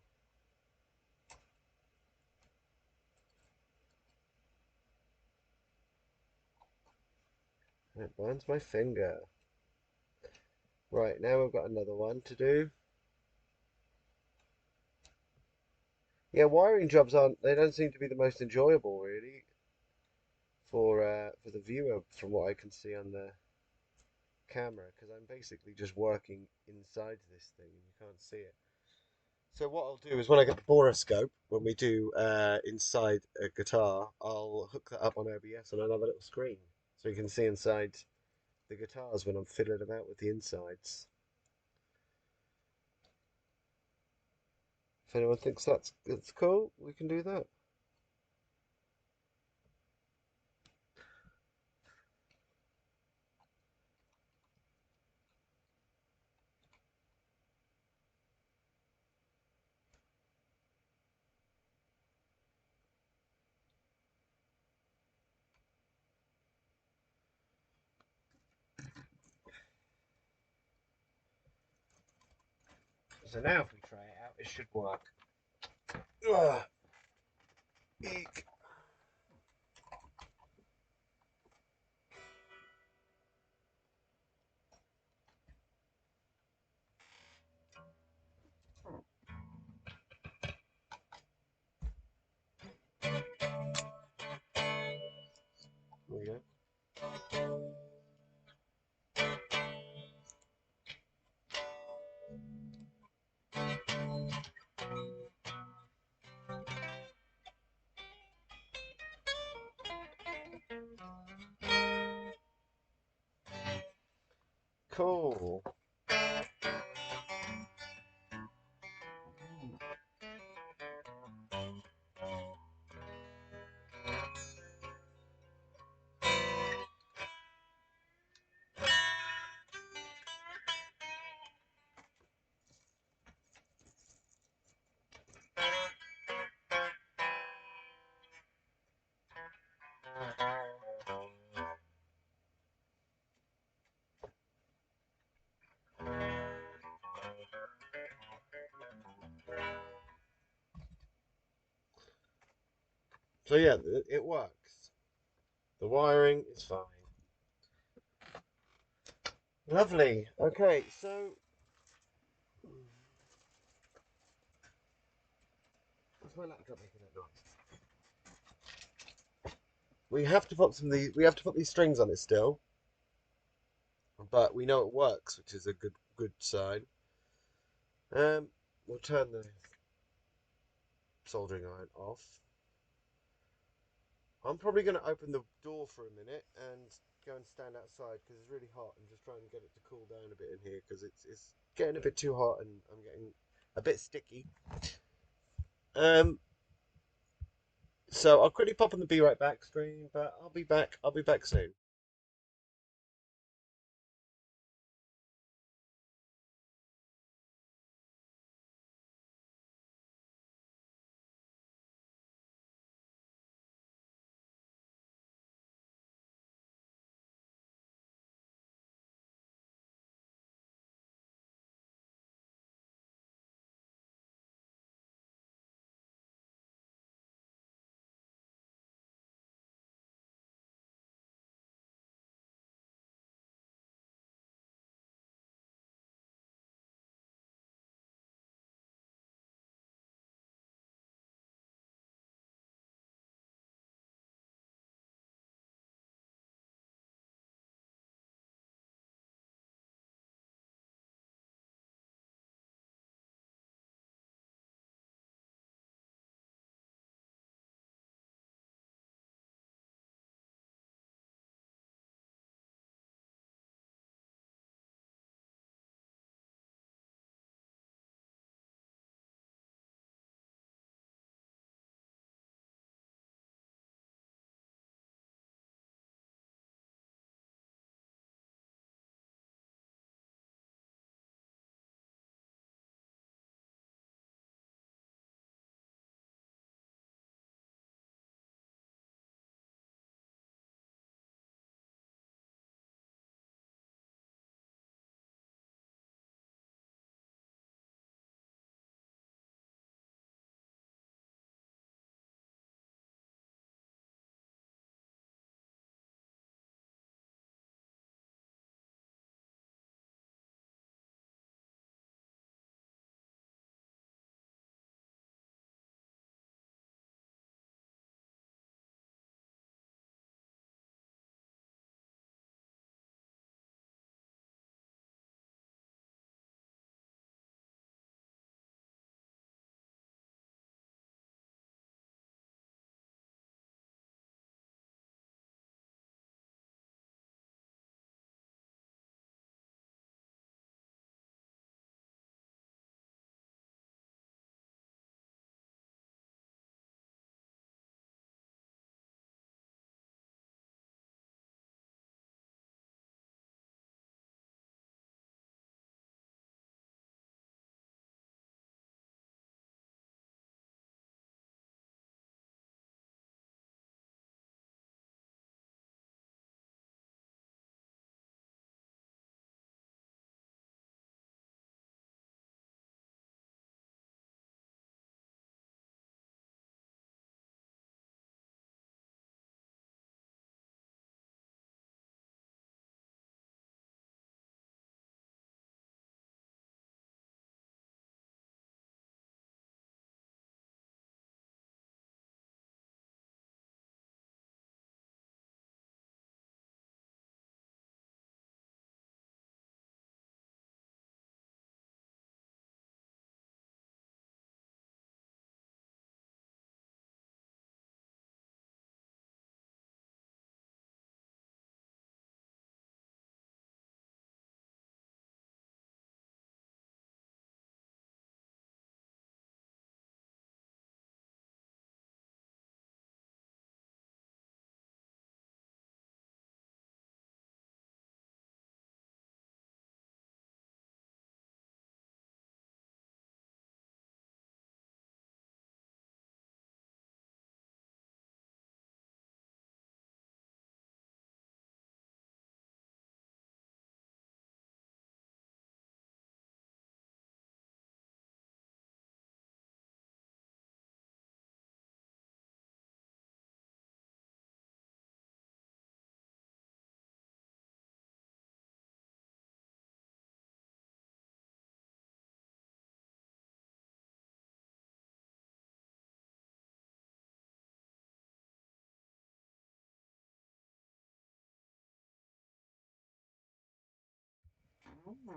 It burns my finger. Right, now we've got another one to do. Yeah, wiring jobs they don't seem to be the most enjoyable really for the viewer from what I can see on the camera, because I'm basically just working inside this thing and you can't see it. So what I'll do is when I get the boroscope, when we do inside a guitar, I'll hook that up on OBS on another little screen so you can see inside the guitars when I'm fiddling them out with the insides. If anyone thinks that's cool, we can do that. So now if we try it out, it should work. Ugh. Eek. There we go. Cool. So yeah, it works. The wiring is fine. Lovely. Okay, so what's my laptop making that noise? We have to put these strings on it still, but we know it works, which is a good sign. We'll turn the soldering iron off. I'm probably going to open the door for a minute and go and stand outside because it's really hot and just try and get it to cool down a bit in here because it's getting a bit too hot and I'm getting a bit sticky. Um, so I'll quickly pop on the be right back screen, but I'll be back. I'll be back soon.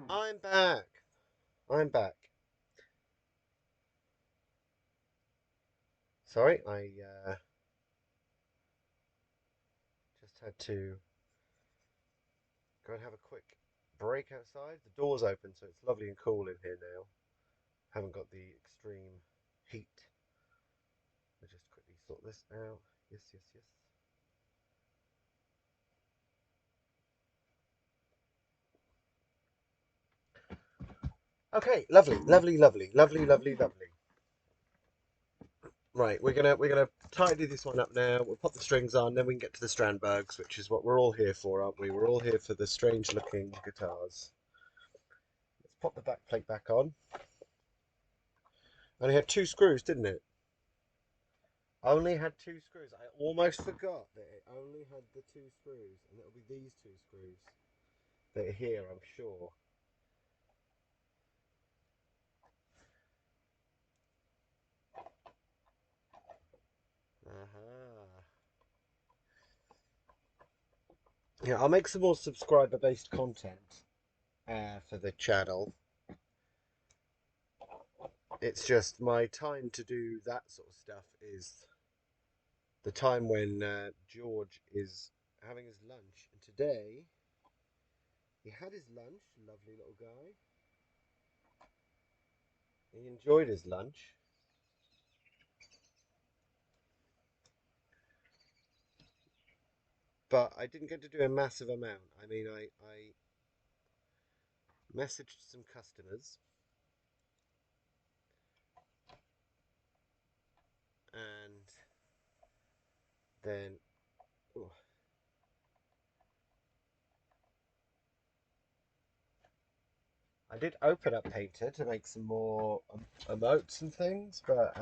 I'm back. I'm back. Sorry, I just had to go and have a quick break outside. The door's open, so it's lovely and cool in here now. Haven't got the extreme heat. I'll just quickly sort this out. Yes, yes, yes. Okay, lovely, lovely, lovely, lovely, lovely, lovely. Right, we're gonna tidy this one up now. We'll pop the strings on, then we can get to the Strandbergs, which is what we're all here for, aren't we? We're all here for the strange-looking guitars. Let's pop the back plate back on. Only had two screws, didn't it? Only had two screws. I almost forgot that it only had the two screws, and it'll be these two screws that are here, I'm sure. Aha. Yeah, I'll make some more subscriber-based content for the channel. It's just my time to do that sort of stuff is the time when George is having his lunch. And today, he had his lunch, lovely little guy. He enjoyed his lunch. But I didn't get to do a massive amount. I mean, I messaged some customers and then oh, I did open up Painter to make some more emotes and things, but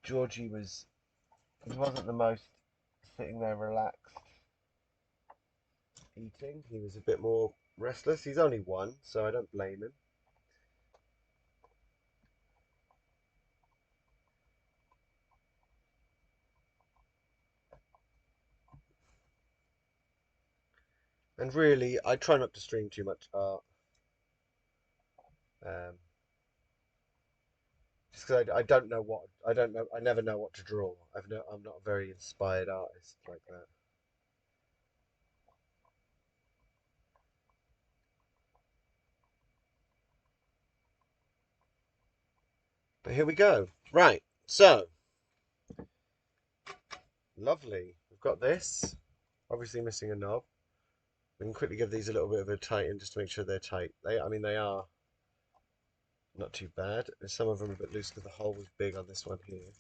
Georgie he wasn't the most sitting there relaxed eating. He was a bit more restless. He's only one, so I don't blame him. And really, I try not to stream too much art. Um, just because I don't know what I don't know. I never know what to draw. I'm not a very inspired artist like that. But here we go. Right. So lovely. We've got this. Obviously missing a knob. We can quickly give these a little bit of a tighten just to make sure they're tight. I mean, they are not too bad. Some of them are a bit loose because the hole was big on this one here.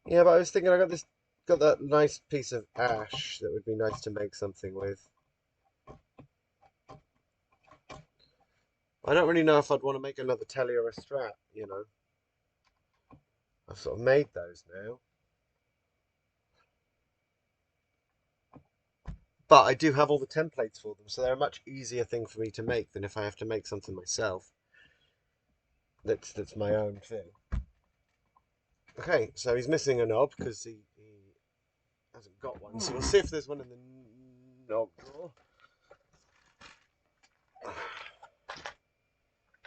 Yeah, but I was thinking got that nice piece of ash that would be nice to make something with. I don't really know if I'd want to make another telly or a strap, you know. I've sort of made those now. But I do have all the templates for them, so they're a much easier thing for me to make than if I have to make something myself. That's my own thing. Okay, so he's missing a knob because he hasn't got one. So we'll see if there's one in the knob drawer.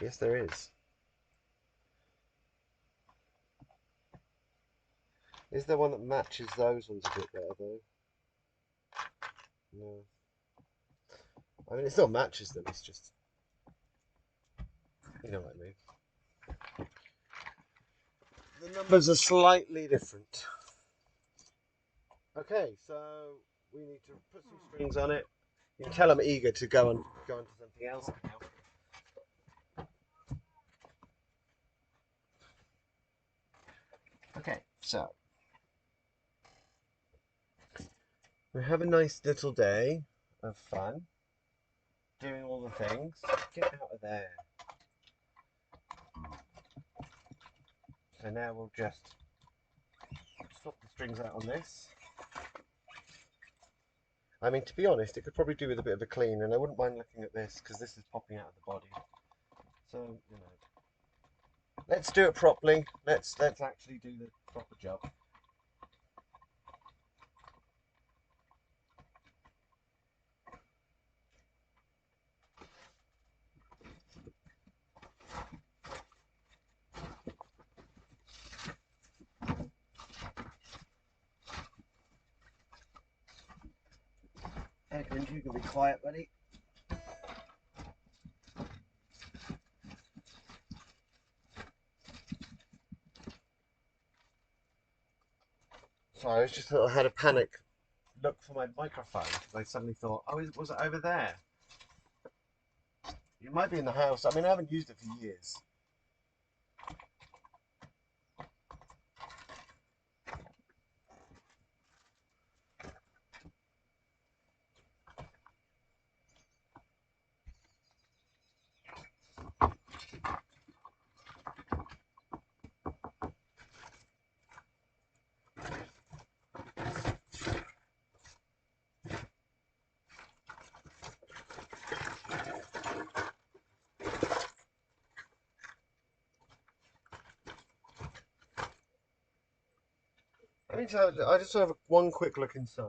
Yes, there is. Is there one that matches those ones a bit better though? No. I mean, it still matches them. It's just, you know what I mean. The numbers are slightly different. Okay, so we need to put some strings on it. You can tell I'm eager to go on to something else now. Okay, so we have a nice little day of fun, doing all the things. Get out of there. So now we'll just swap the strings out on this. I mean, to be honest, it could probably do with a bit of a clean, and I wouldn't mind looking at this because this is popping out of the body. So, you know, let's do it properly. Let's actually do the proper job. Edmund, you can be quiet, buddy. Sorry, I was just I had a panic look for my microphone because I suddenly thought, oh, was it over there? It might be in the house. I mean, I haven't used it for years. I just have one quick look inside.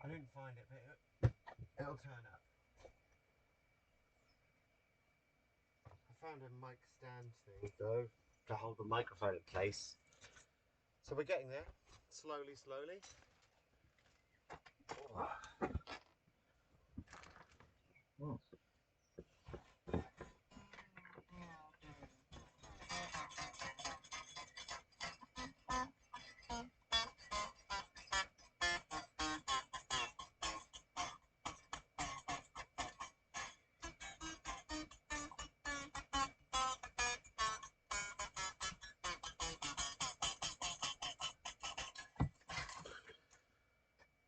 I didn't find it, but it'll turn up. I found a mic stand thing, though, to hold the microphone in place. So we're getting there, slowly, slowly. Oh.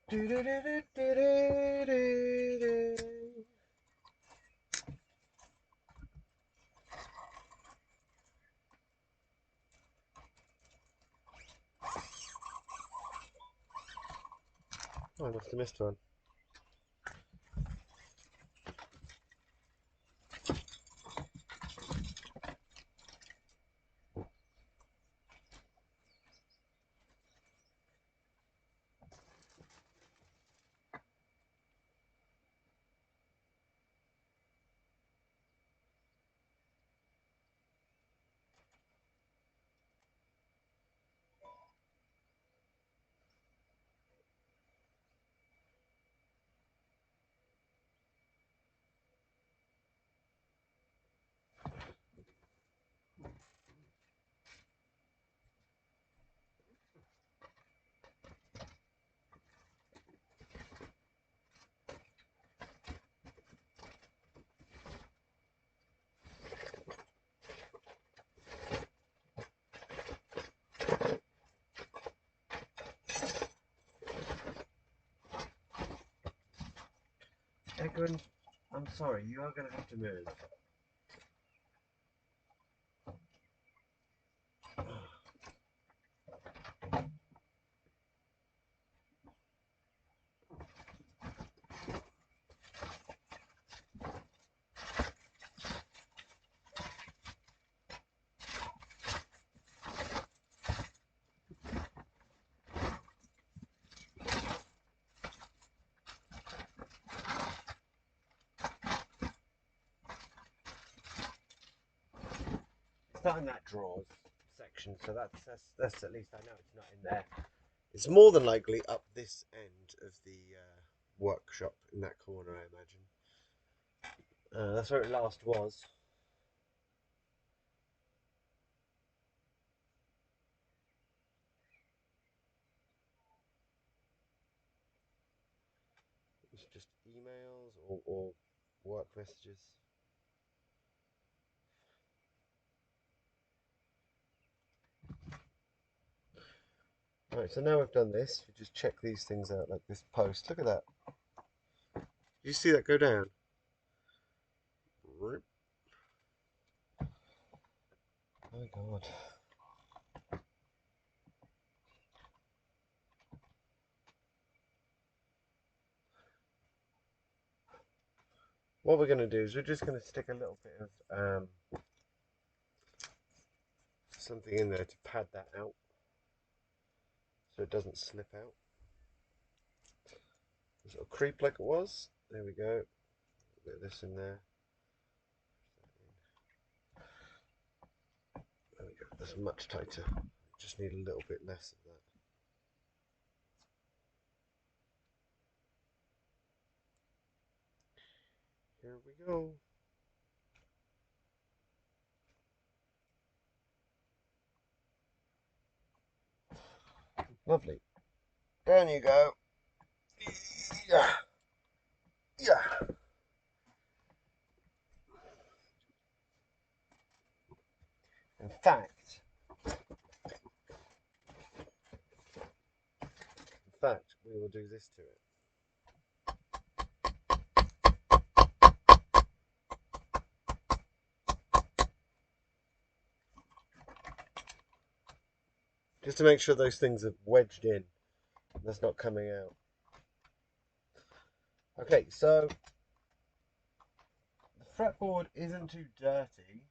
Do, do, do, do, do, do, do. Oh, I must have missed one. Edwin, I'm sorry, you are going to have to move. not in that drawers section, so that's at least I know it's not in there. It's more than likely up this end of the workshop in that corner, I imagine. That's where it last was. It's just emails or work messages. Right, so now we've done this, we just check these things out, like this post. Look at that. You see that go down? Oh my god. What we're going to do is we're just going to stick a little bit of something in there to pad that out so it doesn't slip out. It'll creep like it was. There we go. A bit of this in there. There we go. That's much tighter. Just need a little bit less of that. Here we go. Lovely. Down you go. Yeah. Yeah. In fact, we will do this to it. Just to make sure those things are wedged in. That's not coming out. Okay, so the fretboard isn't too dirty.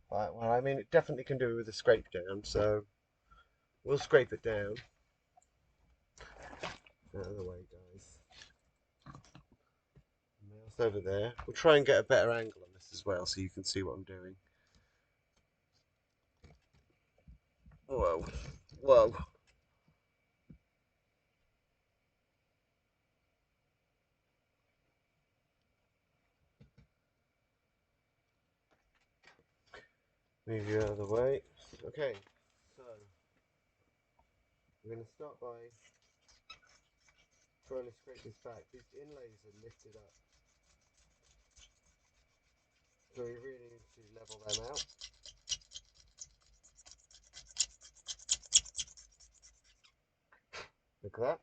Well, I mean, it definitely can do with a scrape down, so we'll scrape it down. Out of the way, guys. Mouse over there. We'll try and get a better angle on this as well, so you can see what I'm doing. Whoa, whoa. Move you out of the way. Okay, so we're going to start by trying to scrape this back. These inlays are lifted up, so we really need to level them out. Look at that.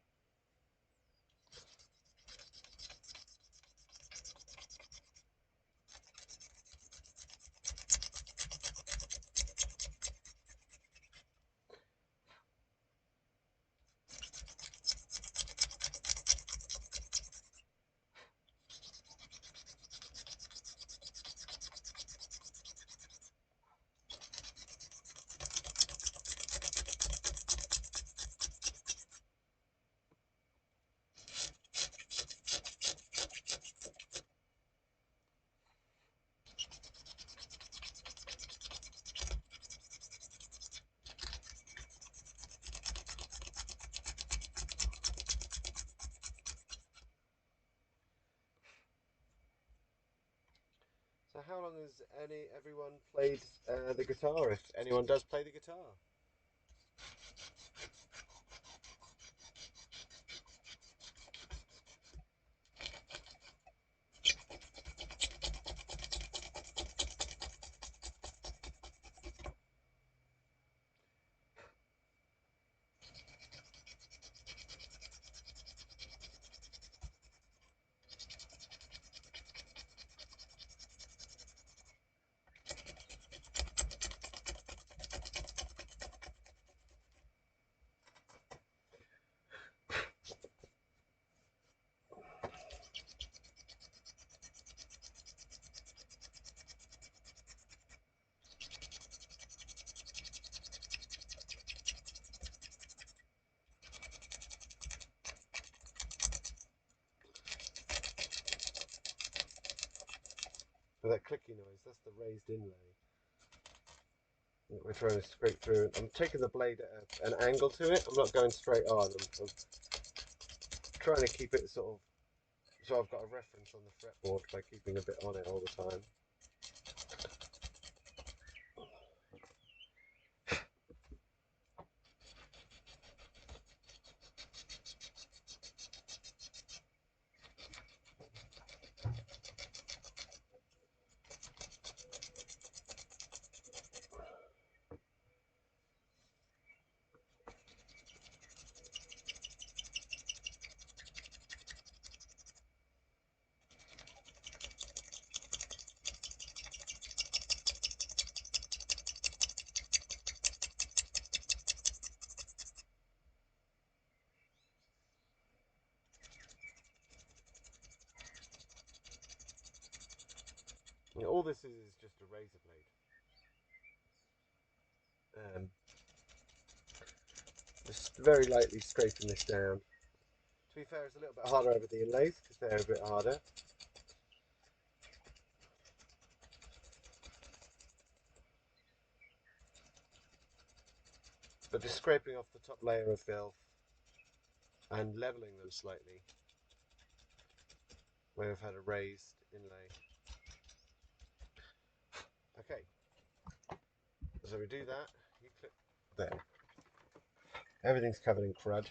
So how long has everyone played the guitar, if anyone does play the guitar? With that clicky noise, that's the raised inlay that we're trying to scrape through. I'm taking the blade at an angle to it. I'm not going straight on. I'm trying to keep it sort of so I've got a reference on the fretboard by keeping a bit on it all the time. You know, all this is just a razor blade. Just very lightly scraping this down. To be fair, it's a little bit harder over the inlays because they're a bit harder. But just scraping off the top layer of filth and leveling them slightly where I've had a raised inlay. Okay, so we do that, you clip there. Everything's covered in crud.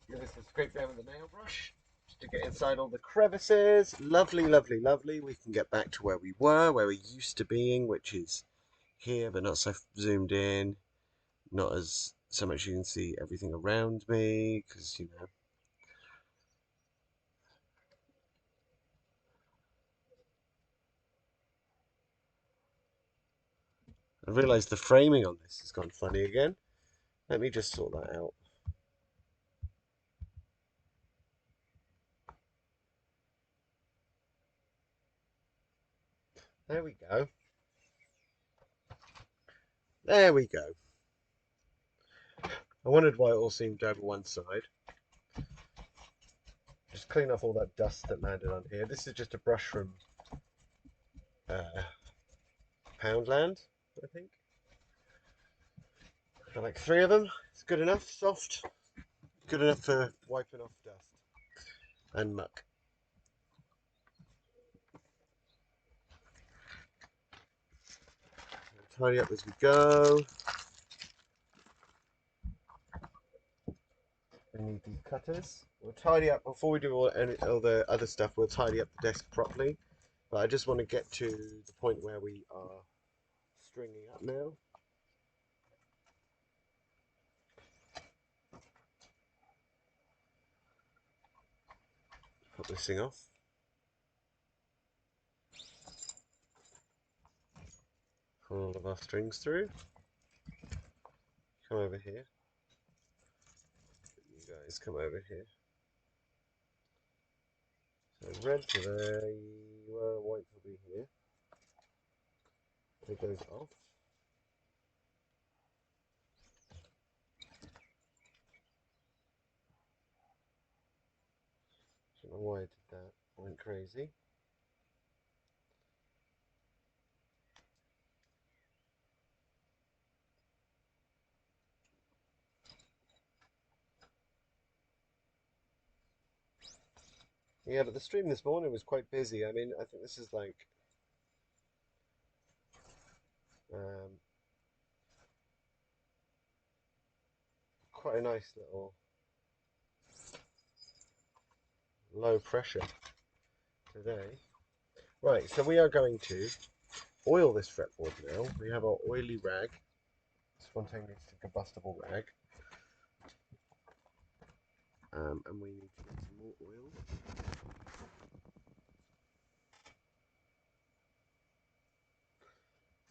Give this a scrape down with the nail brush just to get inside all the crevices. Lovely, lovely, lovely. We can get back to where we were, where we used to being, which is here, but not so zoomed in. Not as so much you can see everything around me, because, you know. I realised the framing on this has gone funny again. Let me just sort that out. There we go. There we go. I wondered why it all seemed over one side. Just clean off all that dust that landed on here. This is just a brush from Poundland, I think. Got like 3 of them. It's good enough, soft. Good enough for wiping off dust and muck. Tidy up as we go. We need these cutters. We'll tidy up, before we do all the other stuff, we'll tidy up the desk properly. But I just want to get to the point where we are stringing up now. Put this thing off. Pull all of our strings through. Come over here. You guys come over here. So red to there, white will be here. Take those off. Don't know why I did that. I went crazy. Yeah, but the stream this morning was quite busy. I mean, I think this is like quite a nice little low pressure today. Right, so we are going to oil this fretboard now. We have our oily rag, spontaneous combustible rag, and we need to get some more oil.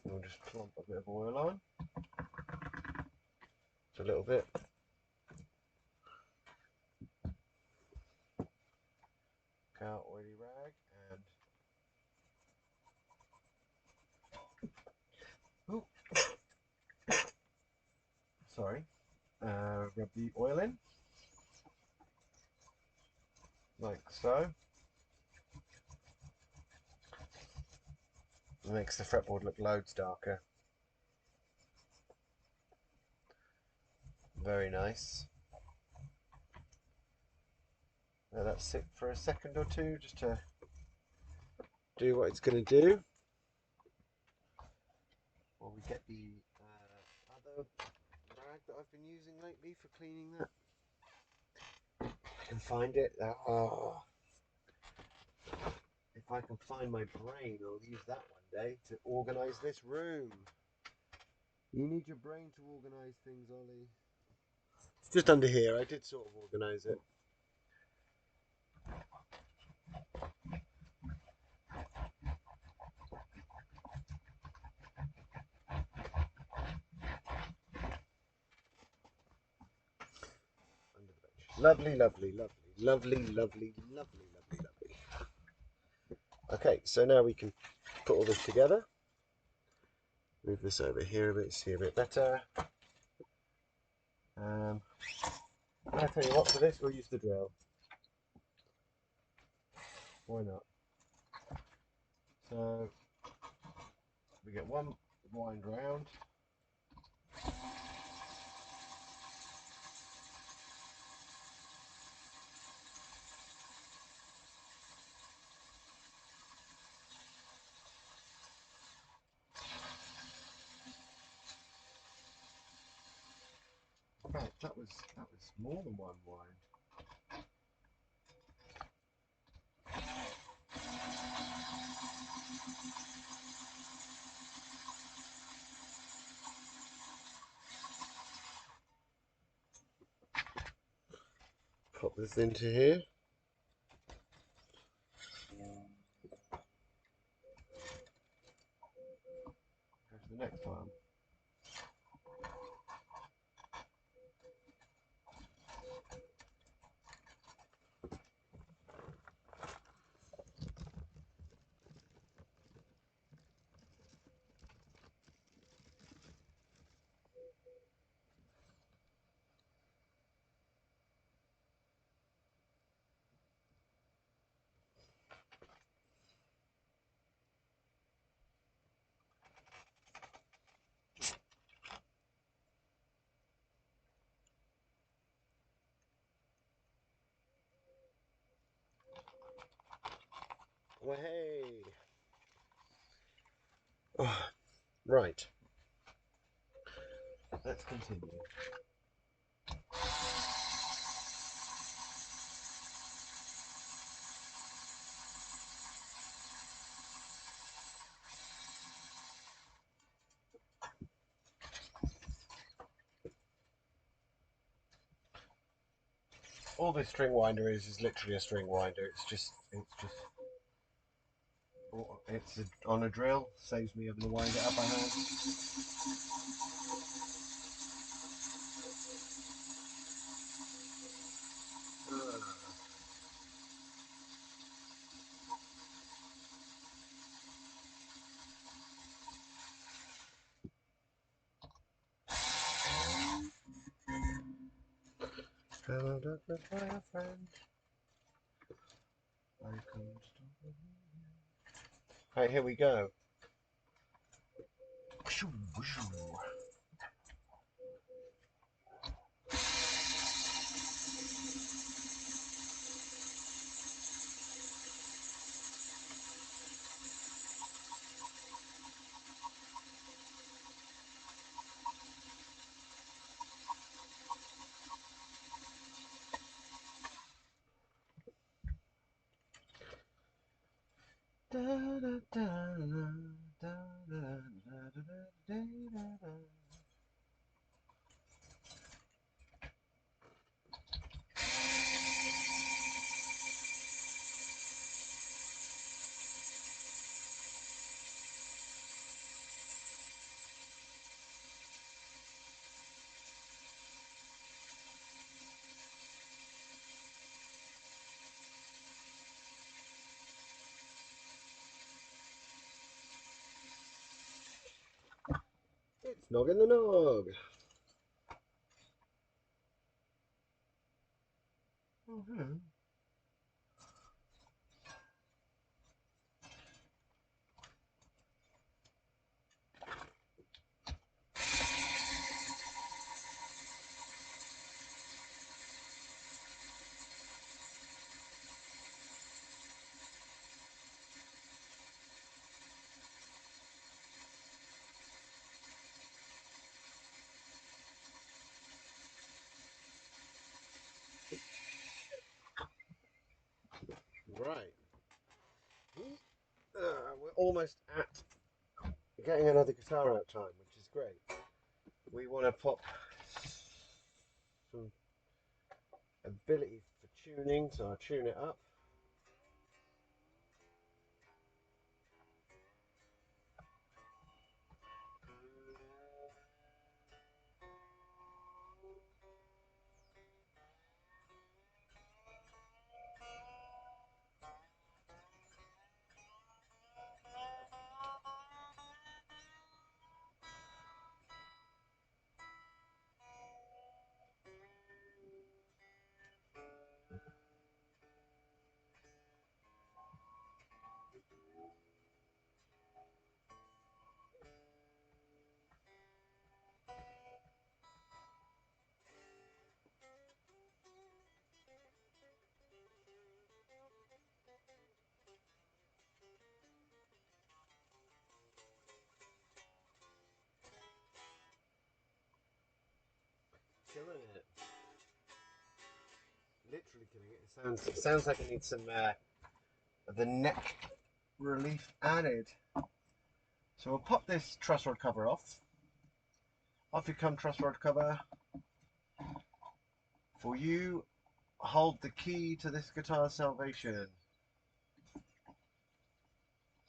And we'll just plump a bit of oil on, just a little bit. Our oily rag and sorry, rub the oil in like so. It makes the fretboard look loads darker. Very nice. Let that sit for a second or two just to do what it's going to do. While we get the other rag that I've been using lately for cleaning that. I can find it. Oh, if I can find my brain, I'll use that one day to organise this room. You need your brain to organise things, Ollie. It's just under here. I did sort of organise it. Under the bench. Lovely, lovely, lovely, lovely, lovely, lovely, lovely, lovely. Okay, so now we can put all this together. Move this over here a bit, see a bit better. I'll tell you what, for this we'll use the drill. Why not? So we get one wind round. Right, that was more than one wind. Pop this into here. Go to the next one. Well, hey. Oh, right. Let's continue. All this string winder is literally a string winder. It's on a drill. Saves me having to wind it up by hand. Traveled up with my friend. Right, here we go. It's Nog in the Nog. almost at getting another guitar out time, which is great. We want to pop some ability for tuning, so I'll tune it up. Killing it. Literally killing it. It sounds like it needs some of the neck relief added. So we'll pop this truss rod cover off. Off you come, truss rod cover. For you, hold the key to this guitar's salvation.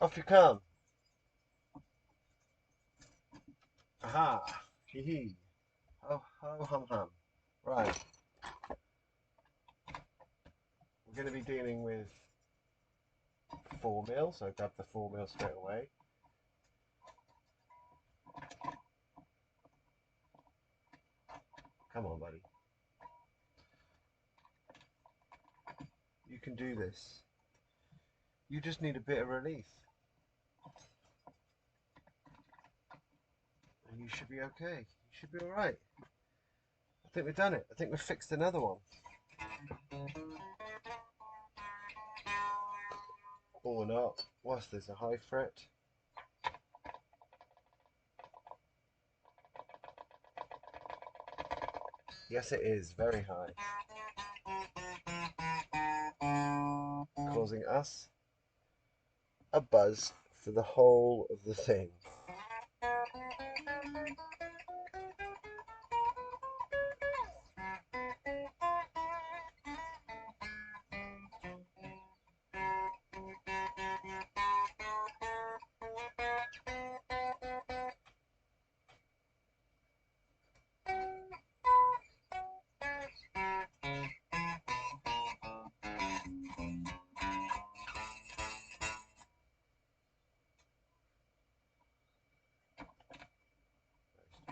Off you come. Aha. Hee hee. Ho ho hum hum. Right. We're going to be dealing with 4mm, so grab the 4mm straight away. Come on, buddy. You can do this. You just need a bit of relief. And you should be okay. You should be alright. I think we've done it. I think we've fixed another one. Or not. What's this, a high fret? Yes, it is. Very high. Causing us a buzz for the whole of the thing.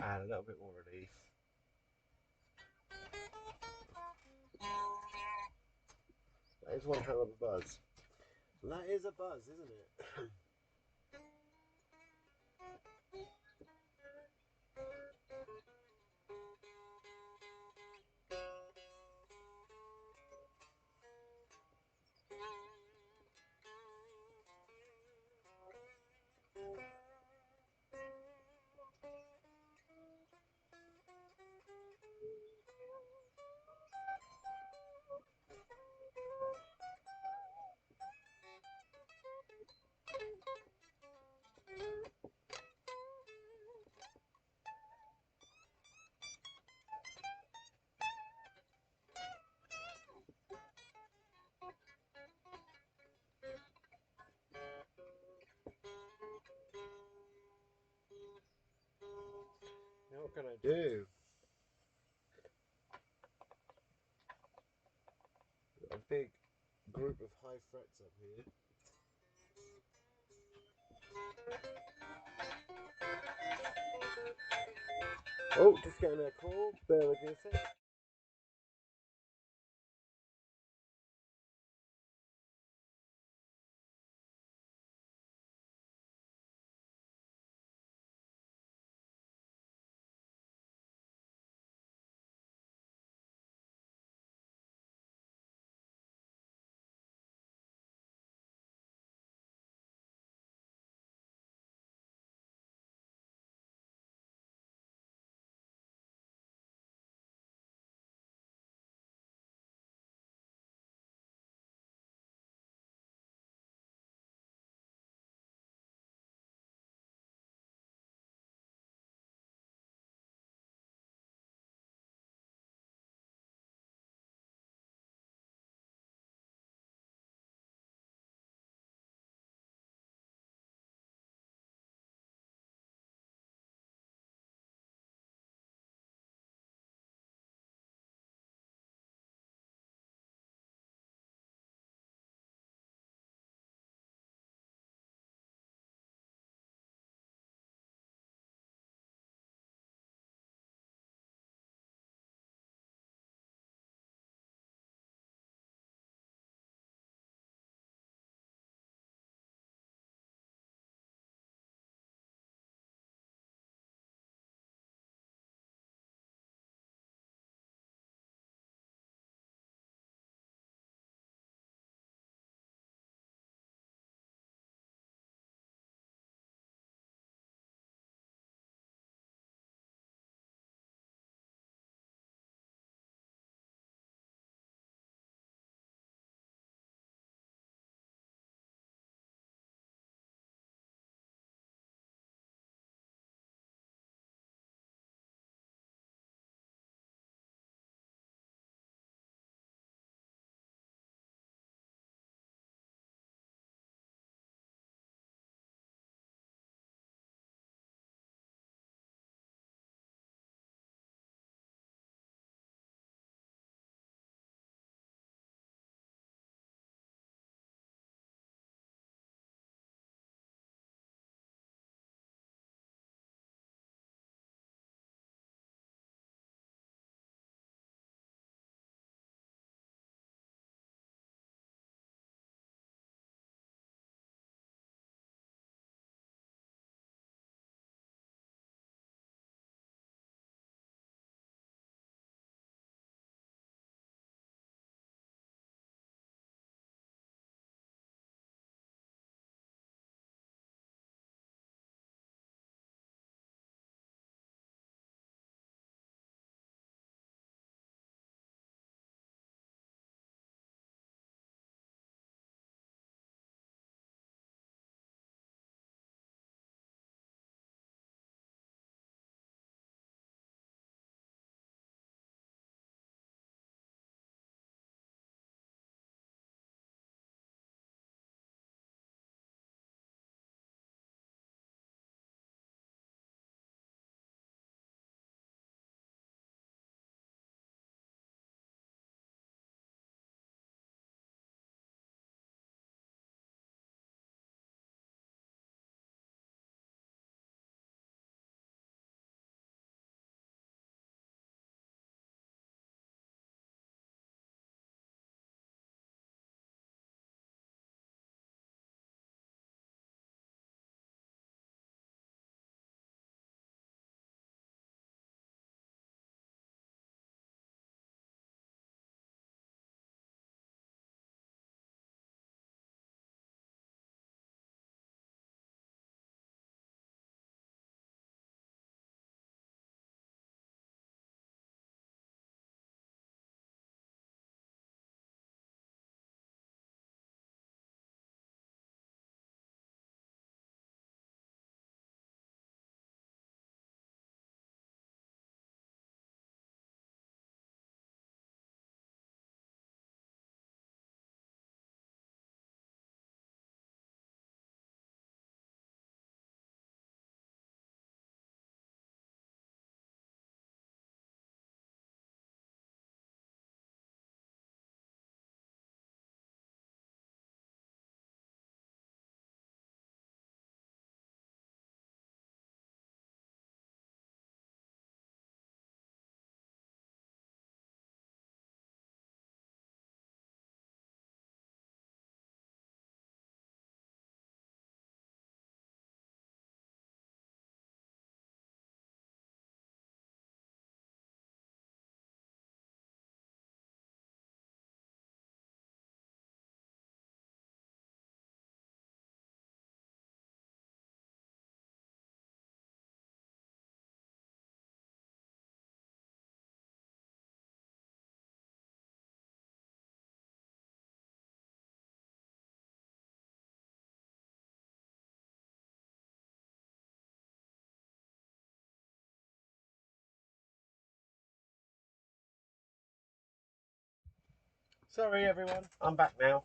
Add a little bit more relief. That is one hell of a buzz. That is a buzz, isn't it? Now what can I do? Got a big group of high frets up here. Oh, just getting a call. Bear with me a sec. Sorry everyone, I'm back now.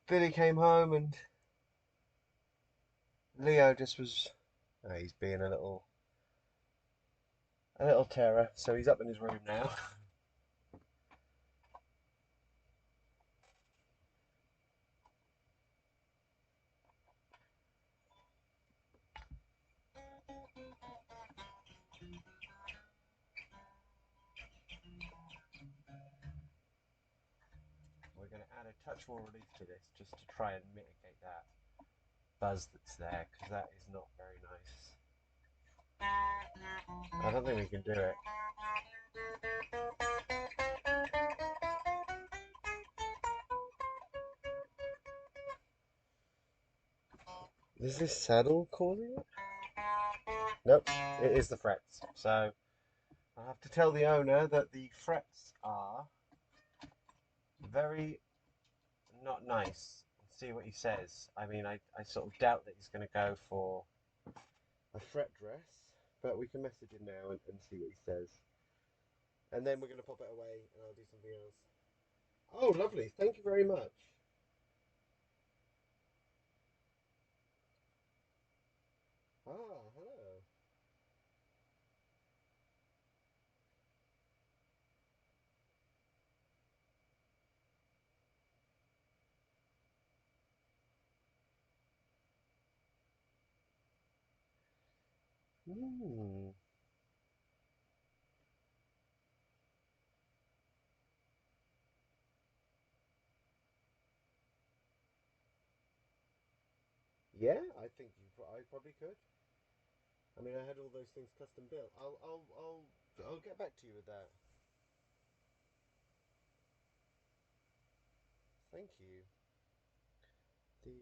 Billy came home and Leo just was, he's being a little terror, so he's up in his room now. We're going to add a touch more relief to this just to try and mitigate that buzz that's there, because that is not very nice. I don't think we can do it. Is this saddle causing it? Nope, it is the frets. So I have to tell the owner that the frets are very not nice. See what he says. I mean, I sort of doubt that he's going to go for a fret dress, but we can message him now and see what he says. And then we're going to pop it away and I'll do something else. Oh, lovely. Thank you very much. Ah, hello. Hmm. Yeah, I think I probably could. I mean, I had all those things custom built. I'll get back to you with that. Thank you. The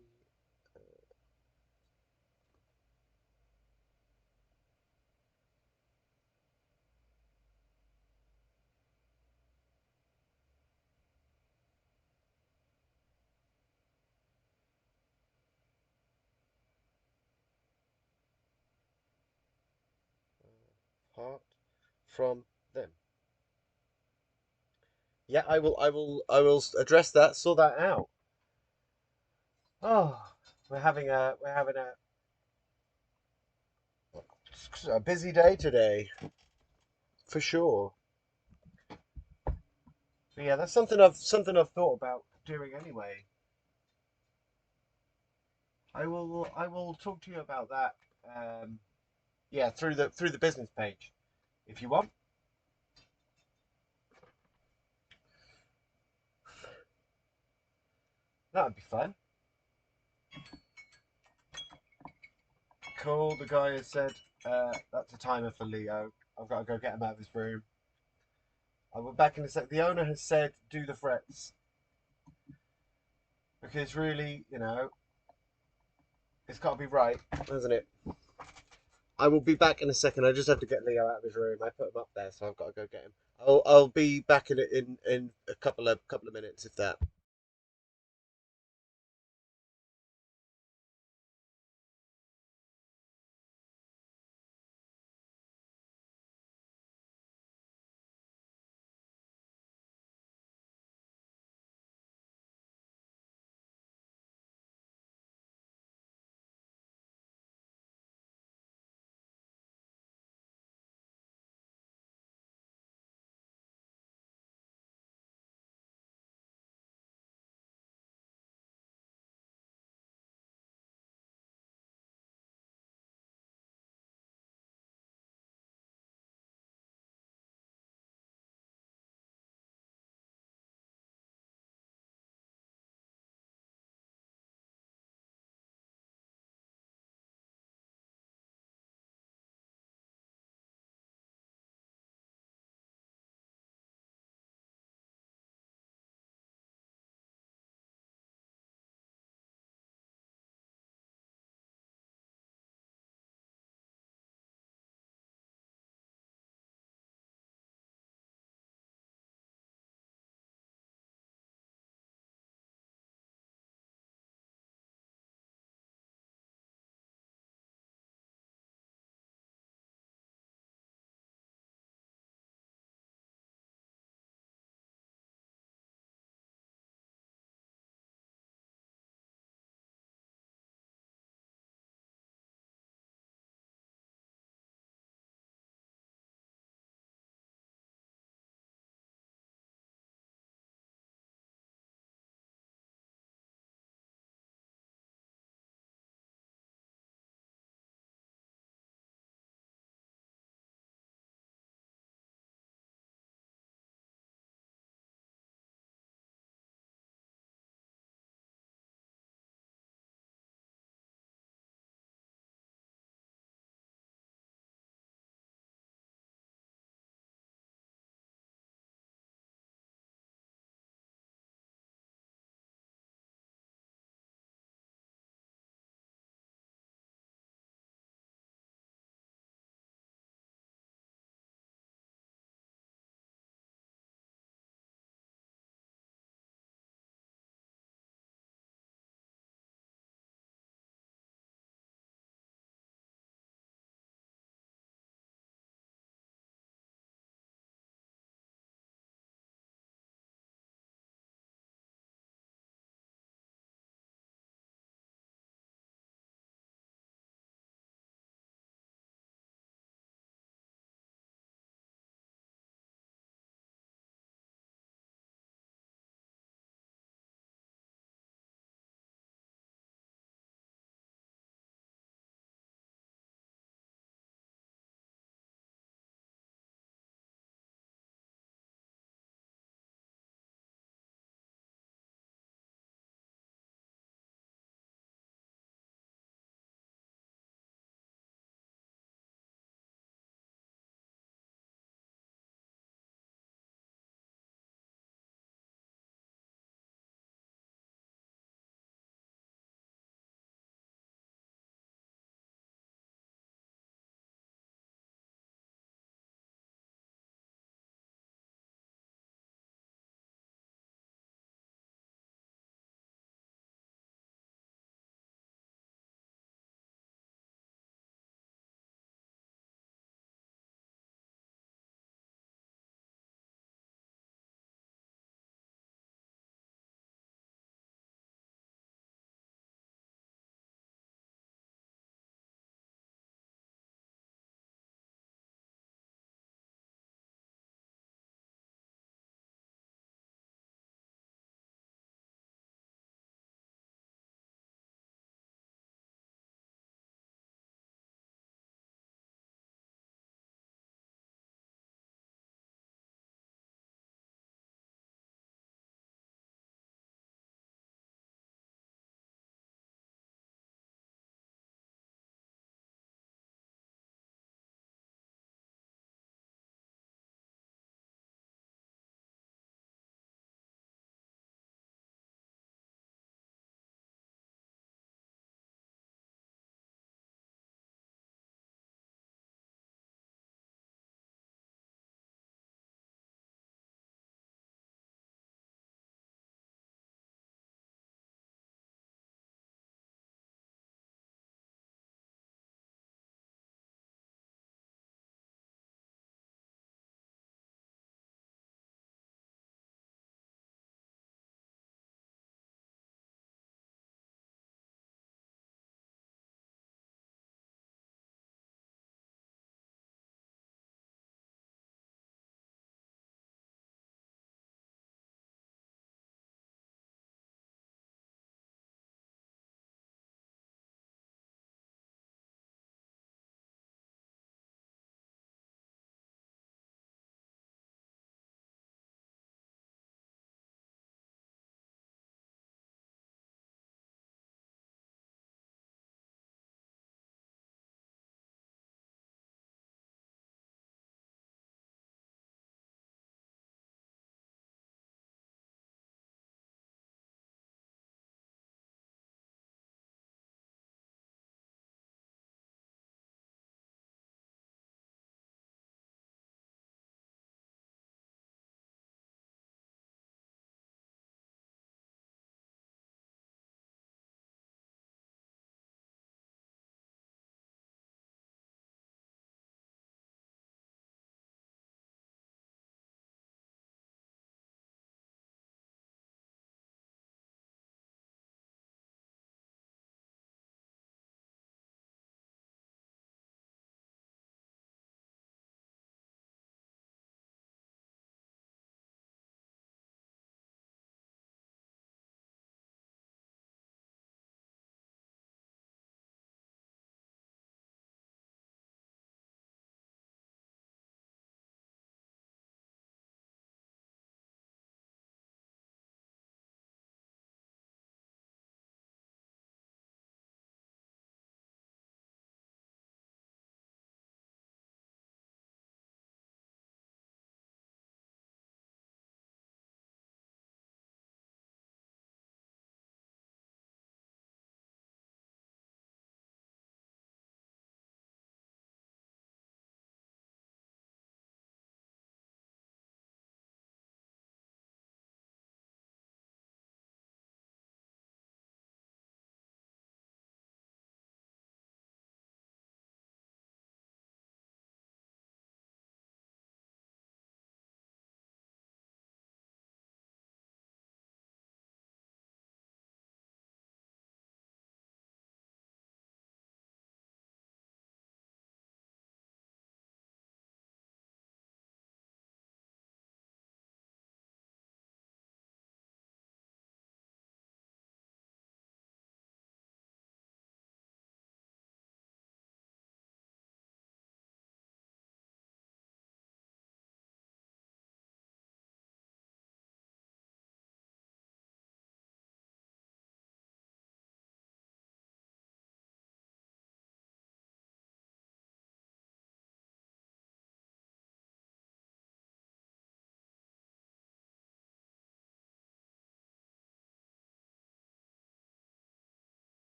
part from them. Yeah, I will. I will address that. Sort that out. Oh, we're having a busy day today, for sure. But yeah, that's something I've thought about doing anyway. I will talk to you about that. Yeah, through the business page, if you want. That would be fun. Cool. The guy has said that's a timer for Leo. I've got to go get him out of his room. I will back in a sec. The owner has said do the frets because really, it's got to be right, hasn't it? I will be back in a second. I just have to get Leo out of his room. I put him up there, so I've got to go get him. I'll be back in a couple of minutes, if that.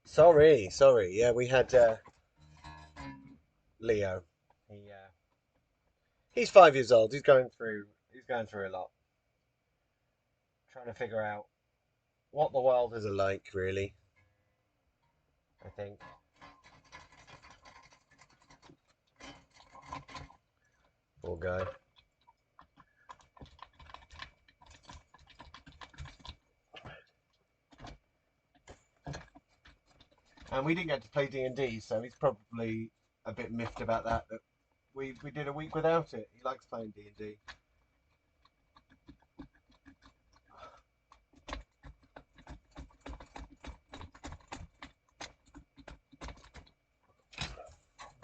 Sorry. Yeah, we had Leo. He's 5 years old. He's going through a lot, trying to figure out what the world is like, really. I think. Poor guy. And we didn't get to play D&D, so he's probably a bit miffed about that. That we did a week without it. He likes playing D&D.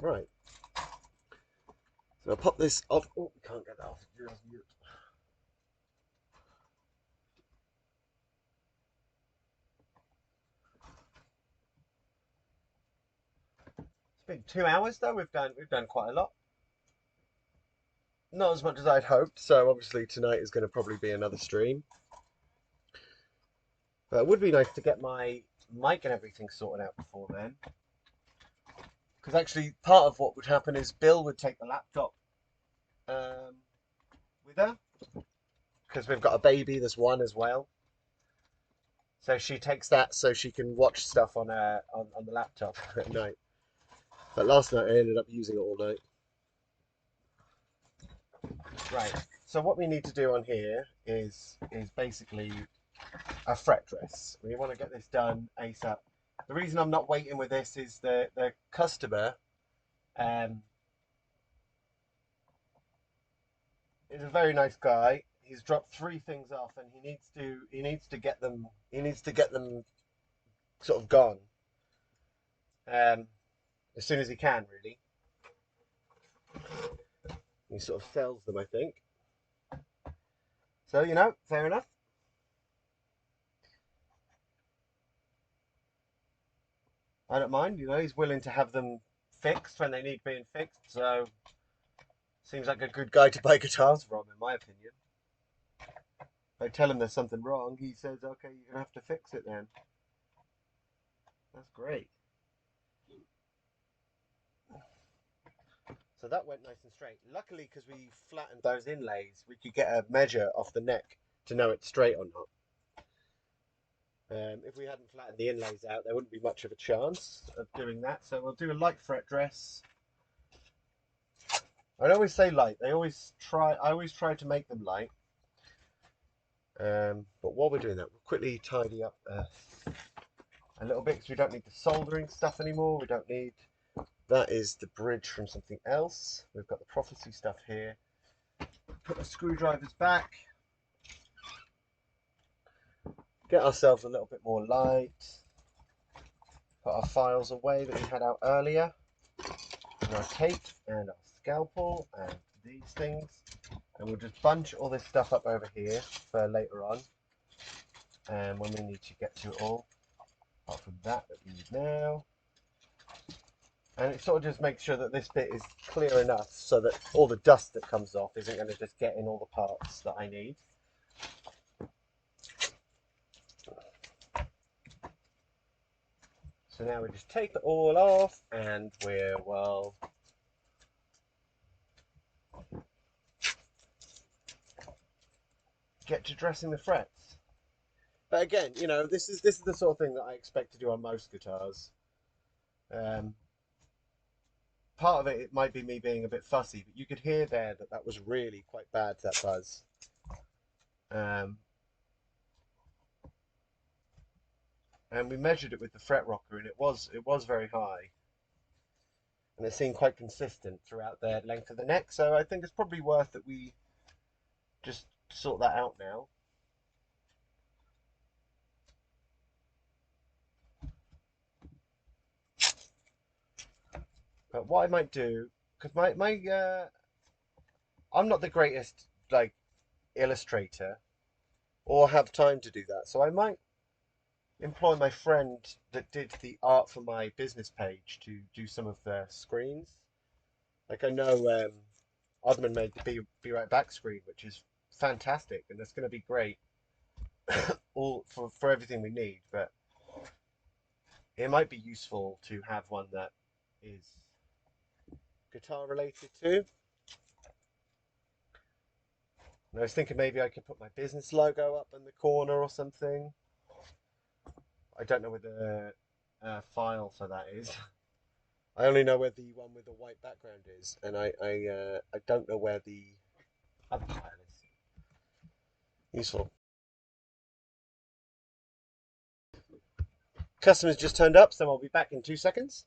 Right. So I'll pop this off. Oh, we can't get that off. It's been 2 hours though. We've done quite a lot. Not as much as I'd hoped. So obviously tonight is going to probably be another stream. But it would be nice to get my mic and everything sorted out before then. Because actually, part of what would happen is Bill would take the laptop with her. Because we've got a baby, there's one as well. So she takes that so she can watch stuff on the laptop at night. But last night I ended up using it all night. Right. So what we need to do on here is basically a fret dress. We want to get this done ASAP. The reason I'm not waiting with this is the customer is a very nice guy. He's dropped 3 things off, and he needs to get them sort of gone as soon as he can. Really, he sort of sells them, I think. So fair enough. I don't mind. He's willing to have them fixed when they need being fixed. So seems like a good guy to buy guitars from, in my opinion. If I tell him there's something wrong, he says, "Okay, you're gonna have to fix it then." That's great. So that went nice and straight. Luckily, because we flattened those inlays, we could get a measure off the neck to know it's straight or not. If we hadn't flattened the inlays out, there wouldn't be much of a chance of doing that. So we'll do a light fret dress. I always say light. I always try to make them light. But while we're doing that, we'll quickly tidy up a little bit because we don't need the soldering stuff anymore. We don't need. That is the bridge from something else. We've got the prophecy stuff here. Put the screwdrivers back. Get ourselves a little bit more light. Put our files away that we had out earlier. And our tape and our scalpel and these things. And we'll just bunch all this stuff up over here for later on. And when we need to get to it all. Apart from that we need now. And it sort of just makes sure that this bit is clear enough so that all the dust that comes off isn't going to just get in all the parts that I need. So now we just tape it all off and we're, well, get to dressing the frets. But again, this is the sort of thing that I expect to do on most guitars. Part of it might be me being a bit fussy, but you could hear there that was really quite bad, that buzz. And we measured it with the fret rocker, and it was very high, and it seemed quite consistent throughout the length of the neck. So I think it's probably worth that we just sort that out now. But what I might do, because I'm not the greatest illustrator or have time to do that, so I might employ my friend that did the art for my business page to do some of the screens. Like, I know Odman made the Be Right Back screen, which is fantastic, and that's going to be great all for everything we need. But it might be useful to have one that is guitar related too. And I was thinking maybe I could put my business logo up in the corner or something. I don't know where the file for that is. I only know where the one with the white background is, and I don't know where the other file is. Useful. Customers just turned up, so I'll be back in 2 seconds.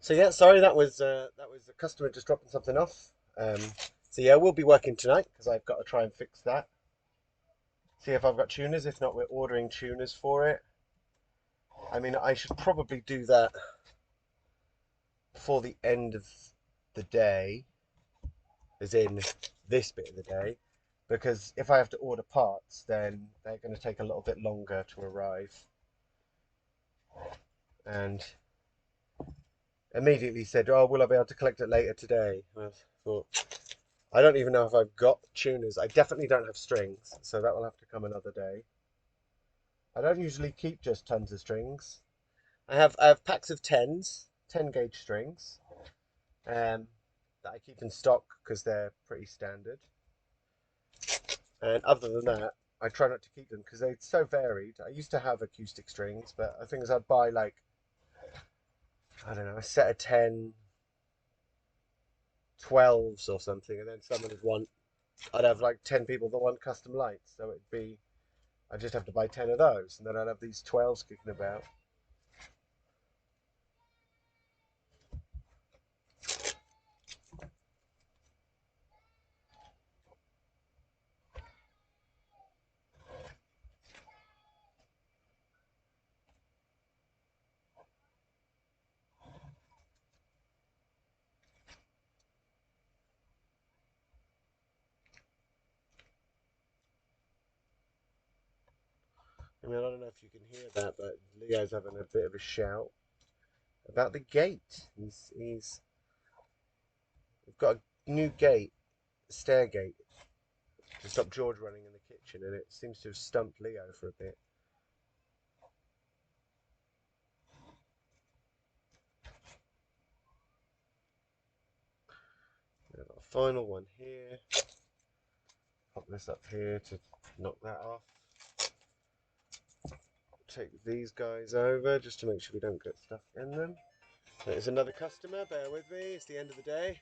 So yeah, sorry, that was a customer just dropping something off. Um, so yeah, we'll be working tonight because I've got to try and fix that. See if I've got tuners. If not, we're ordering tuners for it. I mean, I should probably do that before the end of the day, as in this bit of the day, because if I have to order parts, then they're going to take a little bit longer to arrive. And immediately said, "Oh, will I be able to collect it later today?" I thought, I don't even know if I've got tuners. I definitely don't have strings, so that will have to come another day. I don't usually keep just tons of strings. I have packs of tens, 10 gauge strings, that I keep in stock because they're pretty standard. And other than that, I try not to keep them because they're so varied. I used to have acoustic strings, but the thing is, I'd buy like, I don't know, a set of 10, 12s or something, and then someone would want, I'd have like 10 people that want custom lights, so it'd be, I just have to buy 10 of those, and then I'd have these 12s kicking about. I mean, I don't know if you can hear that, but Leo's having a bit of a shout about the gate. We've got a new gate, a stair gate, to stop George running in the kitchen, and it seems to have stumped Leo for a bit. We've got a final one here. Pop this up here to knock that off. Take these guys over just to make sure we don't get stuff in them. There's another customer, bear with me, it's the end of the day.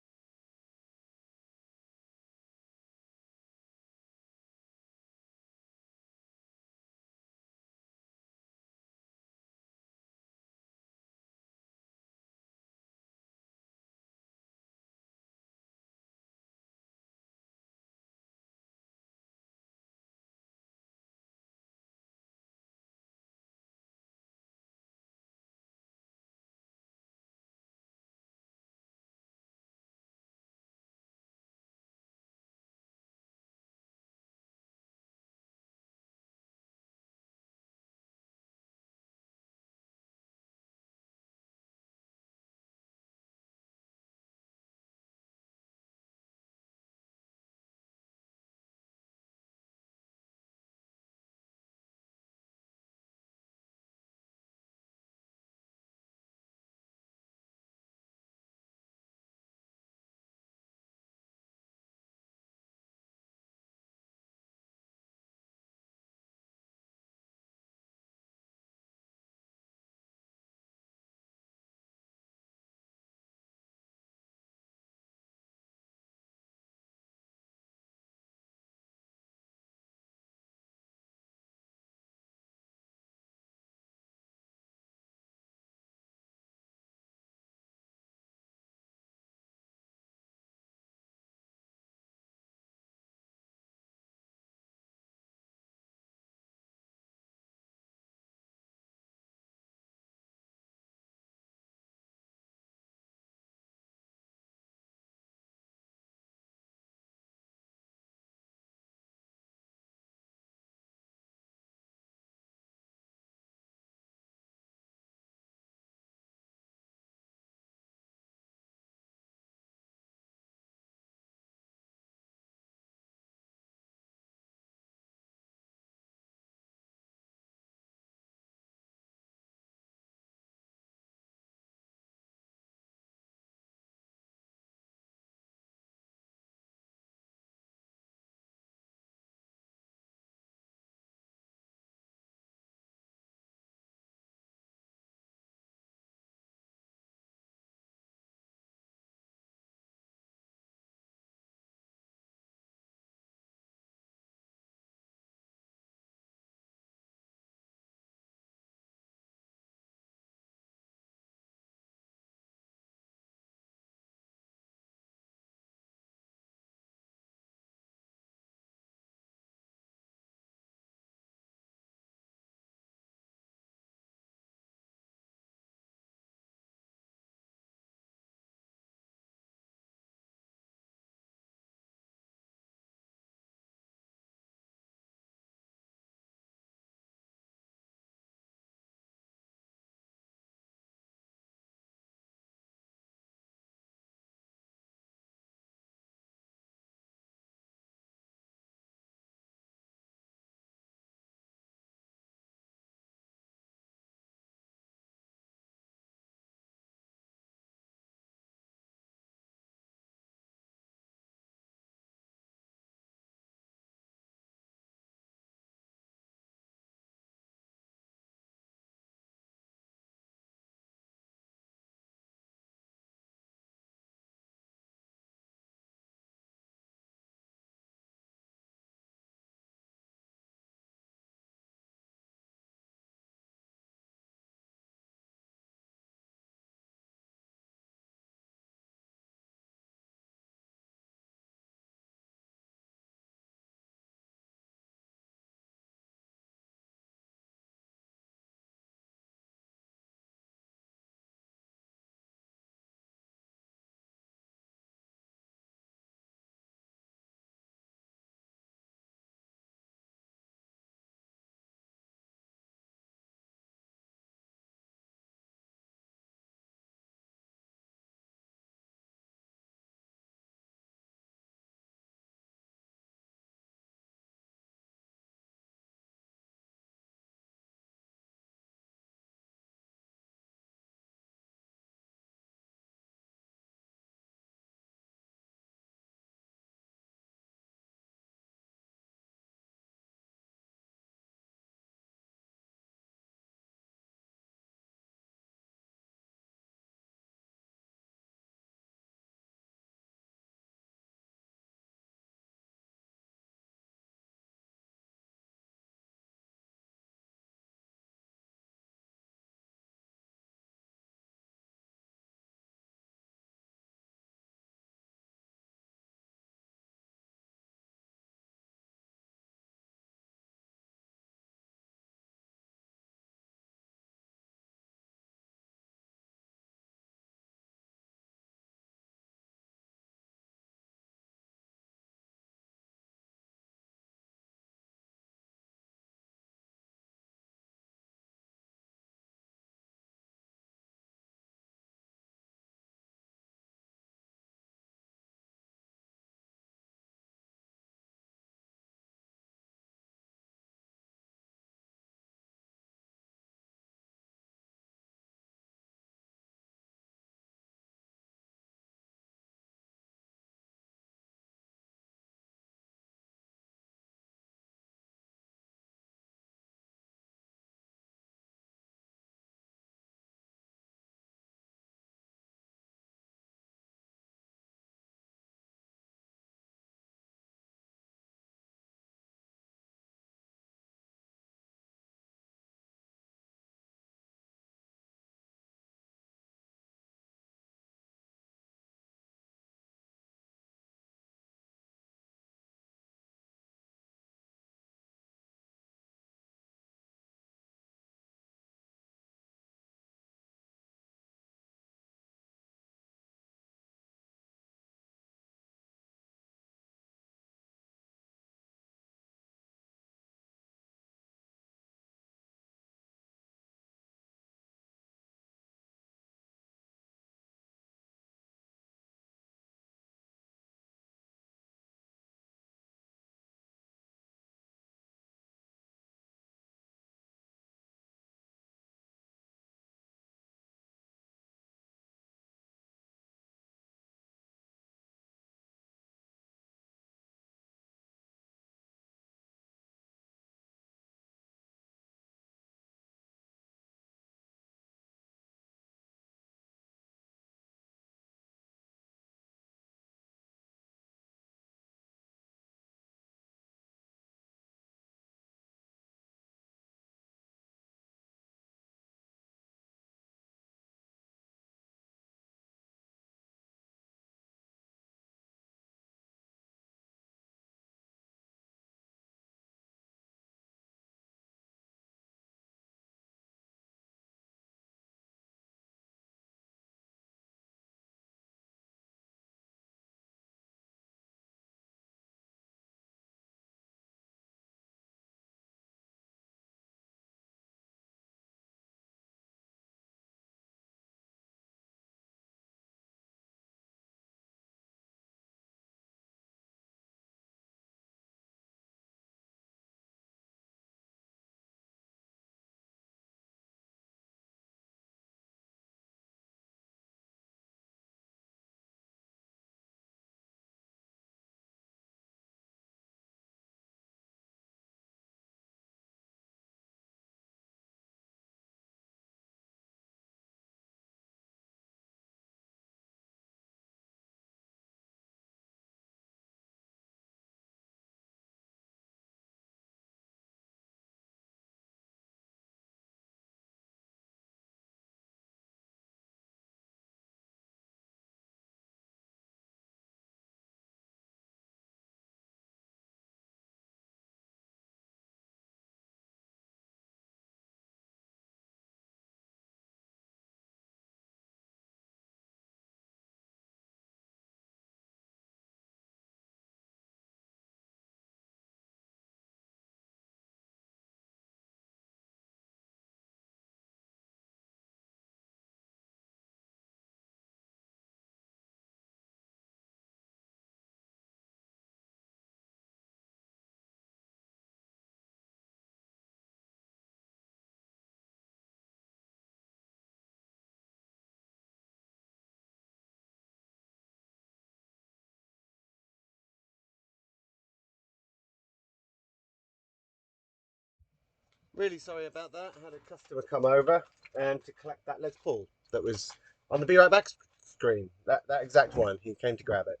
Really sorry about that. I had a customer come over and to collect that Les Paul that was on the Be Right Back screen. That exact one. He came to grab it.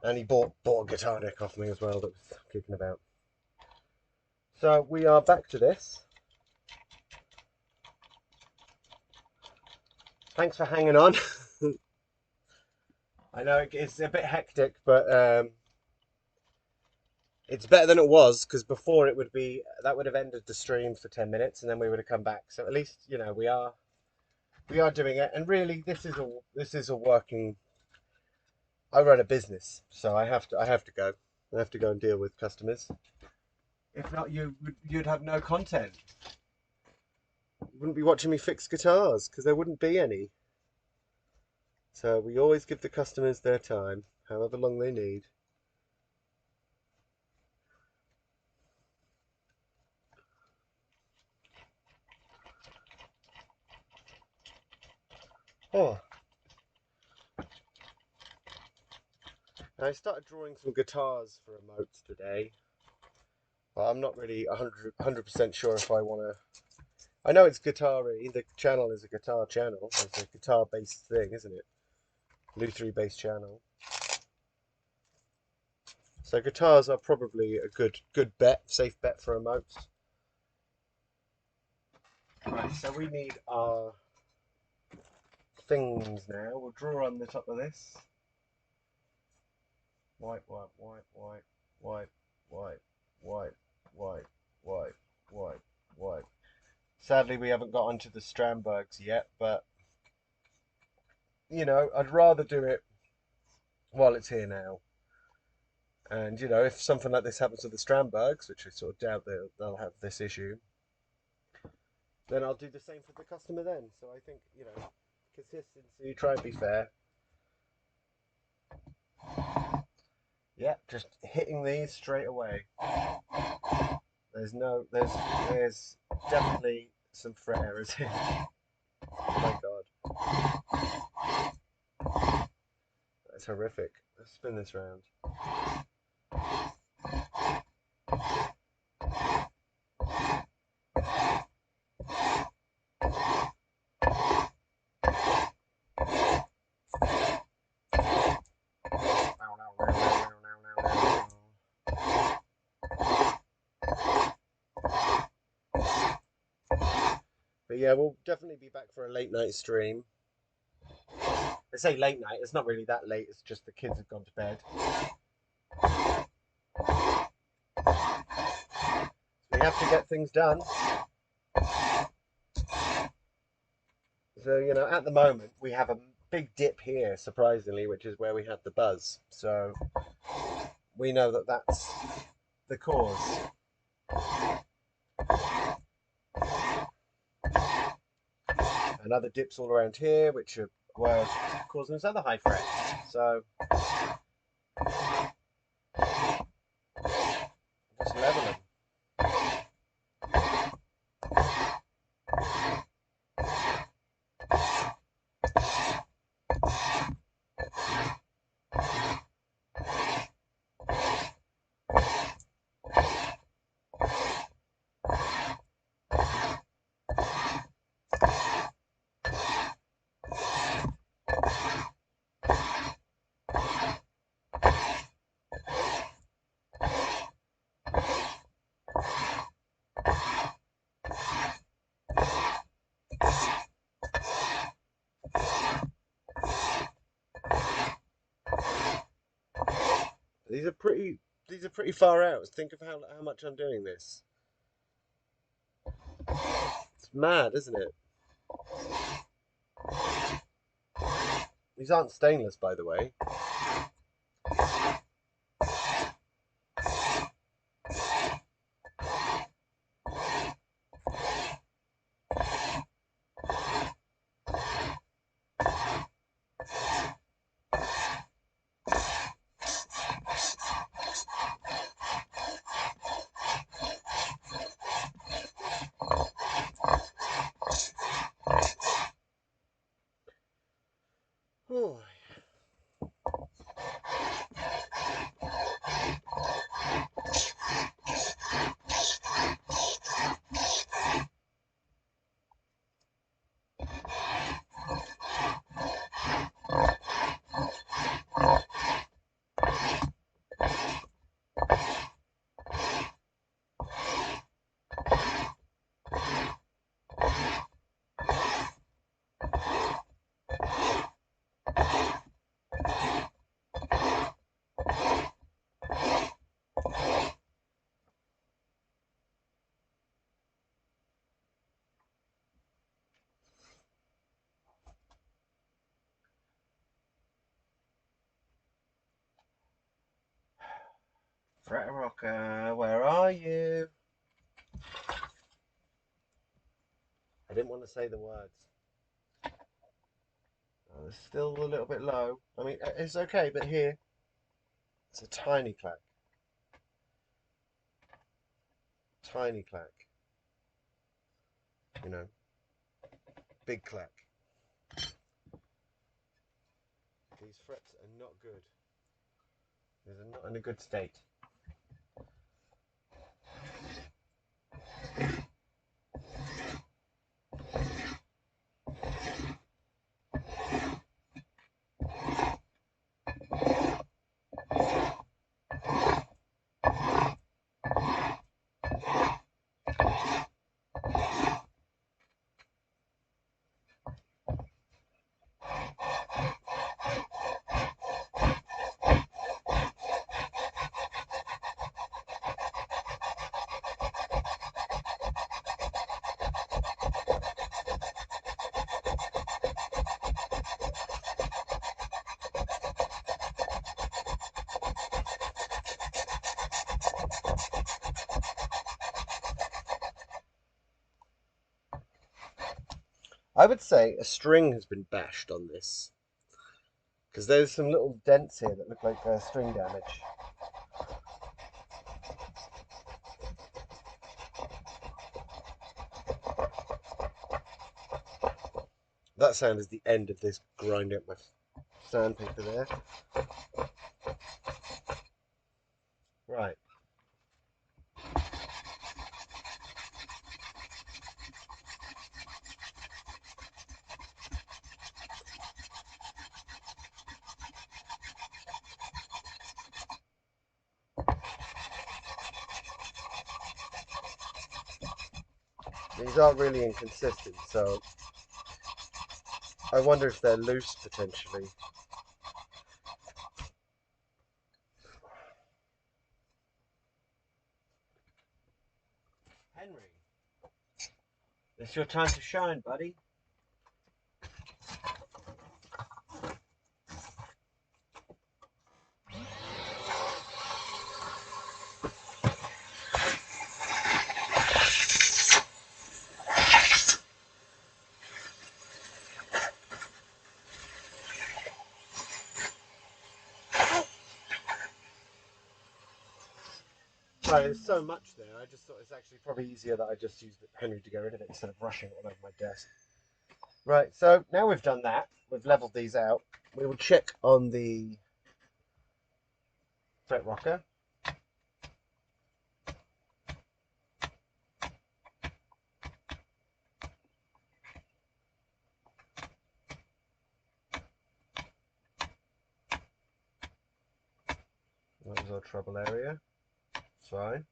And he bought a guitar deck off me as well that was kicking about. So we are back to this. Thanks for hanging on. I know it's a bit hectic, but it's better than it was, because before that would have ended the stream for 10 minutes and then we would have come back. So at least, you know, we are doing it. And really, this is a working. I run a business, so I have to go. I have to go and deal with customers. If not, you'd have no content. You wouldn't be watching me fix guitars because there wouldn't be any. So we always give the customers their time, however long they need. Oh, I started drawing some guitars for emotes today, but I'm not really 100% sure if I want to. I know it's guitar-y. The channel is a guitar channel. It's a guitar-based thing, isn't it? Luthier-based channel. So guitars are probably a good bet, safe bet for emotes. Right, so we need our things now. We'll draw on the top of this. White, white, white, white, white, white, white, white, white, white, white. Sadly, we haven't got onto the Strandbergs yet, but you know, I'd rather do it while it's here now. And you know, if something like this happens to the Strandbergs, which I sort of doubt they'll have this issue, then I'll do the same for the customer then. So I think, you know, consistency, try and be fair. Yeah, just hitting these straight away. There's definitely some fret errors here. Oh my god. That's horrific. Let's spin this round. But yeah, we'll definitely be back for a late night stream. I say late night, it's not really that late, it's just the kids have gone to bed. We have to get things done. So, you know, at the moment, we have a big dip here, surprisingly, which is where we had the buzz. So, we know that that's the cause. And other dips all around here, which were causing us other high frets. So, just level them. These are pretty far out. Think of how much I'm doing this. It's mad, isn't it? These aren't stainless, by the way. Oh. Fret rocker, where are you? I didn't want to say the words. Oh, it's still a little bit low. I mean, it's okay, but here, it's a tiny clack. Tiny clack. You know, big clack. These frets are not good. These are not in a good state. I would say a string has been bashed on this because there's some little dents here that look like string damage. That sound is the end of this grinding up my sandpaper there. Right. These are really inconsistent, so I wonder if they're loose potentially. Henry, it's your time to shine, buddy. Right, there's so much there. I just thought it's actually probably easier that I just use Henry to get rid of it instead of rushing it all over my desk. Right, so now we've done that, we've leveled these out. We will check on the fret rocker. That was our trouble area. It's fine.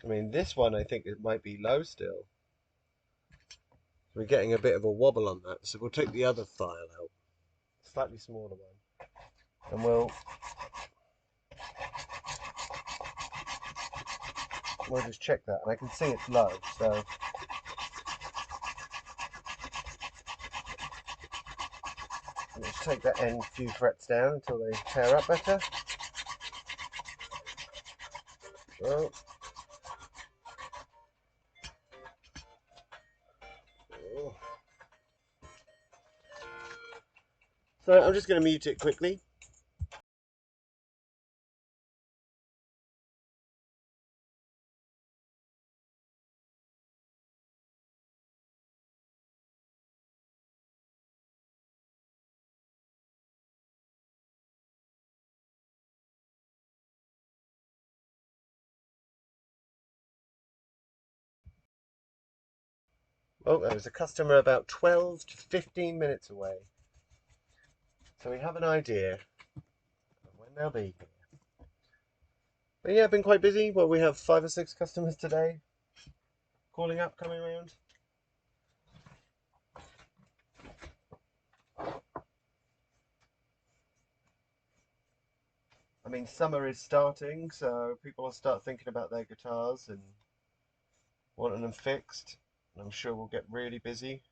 I mean, this one I think it might be low still. We're getting a bit of a wobble on that, so we'll take the other file out, slightly smaller one, and we'll just check that. And I can see it's low, so let's take that end few frets down until they pair up better. Oh. Oh. So I'm just going to mute it quickly. Oh, there was a customer about 12 to 15 minutes away. So we have an idea of when they'll be here. But yeah, I've been quite busy. Well, we have 5 or 6 customers today calling up, coming around. I mean, summer is starting, so people will start thinking about their guitars and wanting them fixed. And I'm sure we'll get really busy.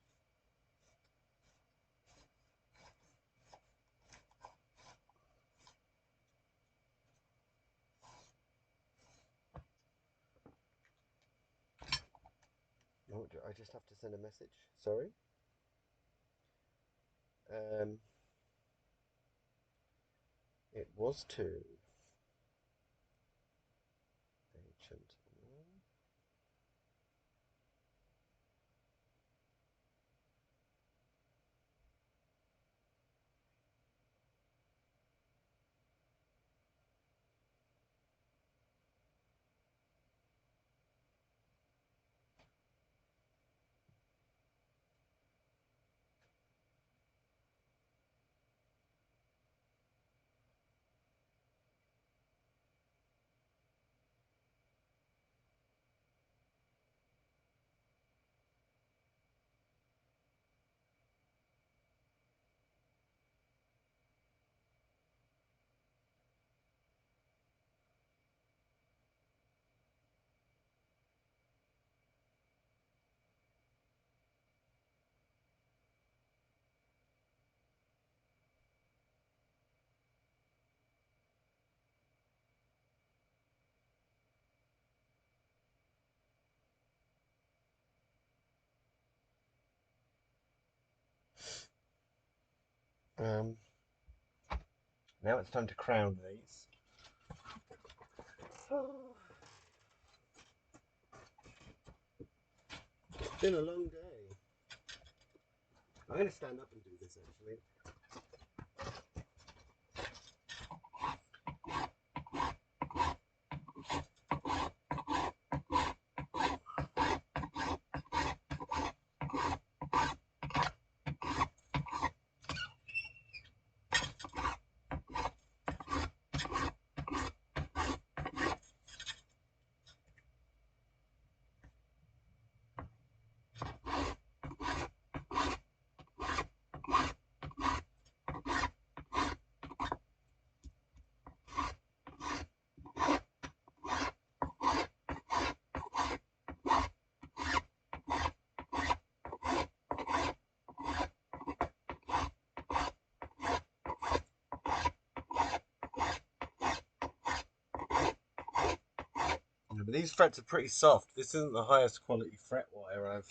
Oh, I just have to send a message. Sorry. It was to Ancient. Um, Now it's time to crown these. It's been a long day. I'm going to stand up and do this actually. Yeah, but these frets are pretty soft. This isn't the highest quality fret wire I've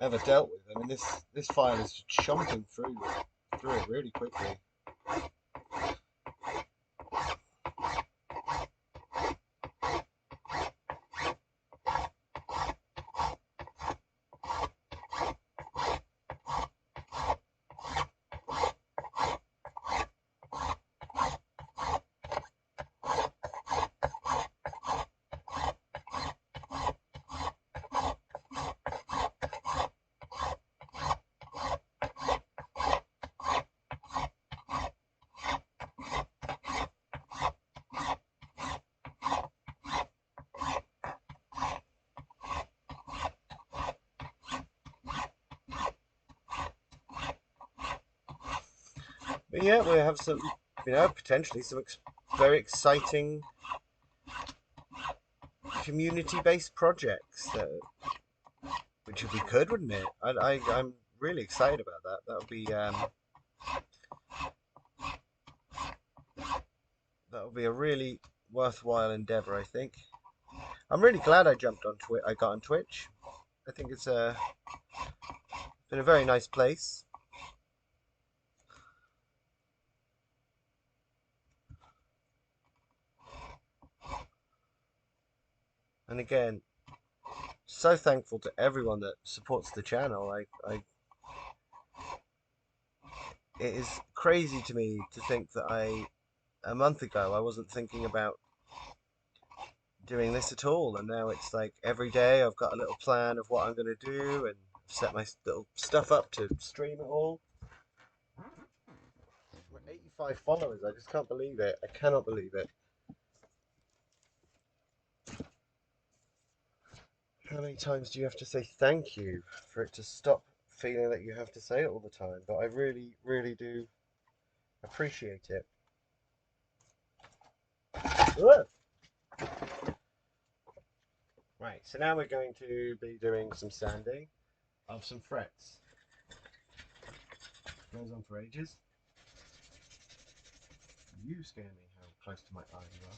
ever dealt with. I mean, this file is just chomping through it really quickly. But yeah, we have some, potentially some very exciting community-based projects which would be good, wouldn't it? I'm really excited about that. That would be a really worthwhile endeavor, I think. I'm really glad I jumped on Twitch. I got on Twitch. I think it's been a very nice place. And again, so thankful to everyone that supports the channel. It is crazy to me to think that a month ago I wasn't thinking about doing this at all. And now it's like every day I've got a little plan of what I'm going to do and set my little stuff up to stream it all. We're 85 followers. I just can't believe it. I cannot believe it. How many times do you have to say thank you for it to stop feeling that you have to say it all the time? But I really, really do appreciate it. Ugh. Right, so now we're going to be doing some sanding of some frets. Goes on for ages. You scare me how close to my eye you are.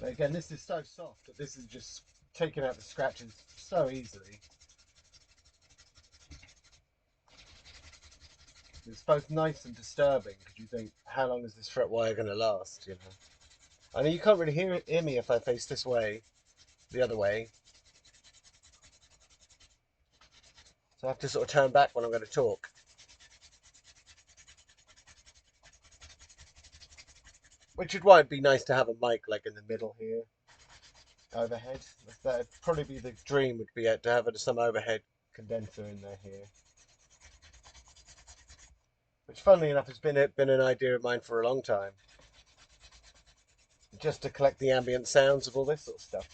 But again, this is so soft that this is just taking out the scratches so easily. It's both nice and disturbing because you think, how long is this fret wire going to last? You know. I mean, you can't really hear me if I face this way, the other way. So I have to sort of turn back when I'm going to talk. Which is why it'd be nice to have a mic like in the middle here, overhead. That'd probably be the dream, would be to have some overhead condenser in there here. Which, funnily enough, has been an idea of mine for a long time. Just to collect the ambient sounds of all this sort of stuff.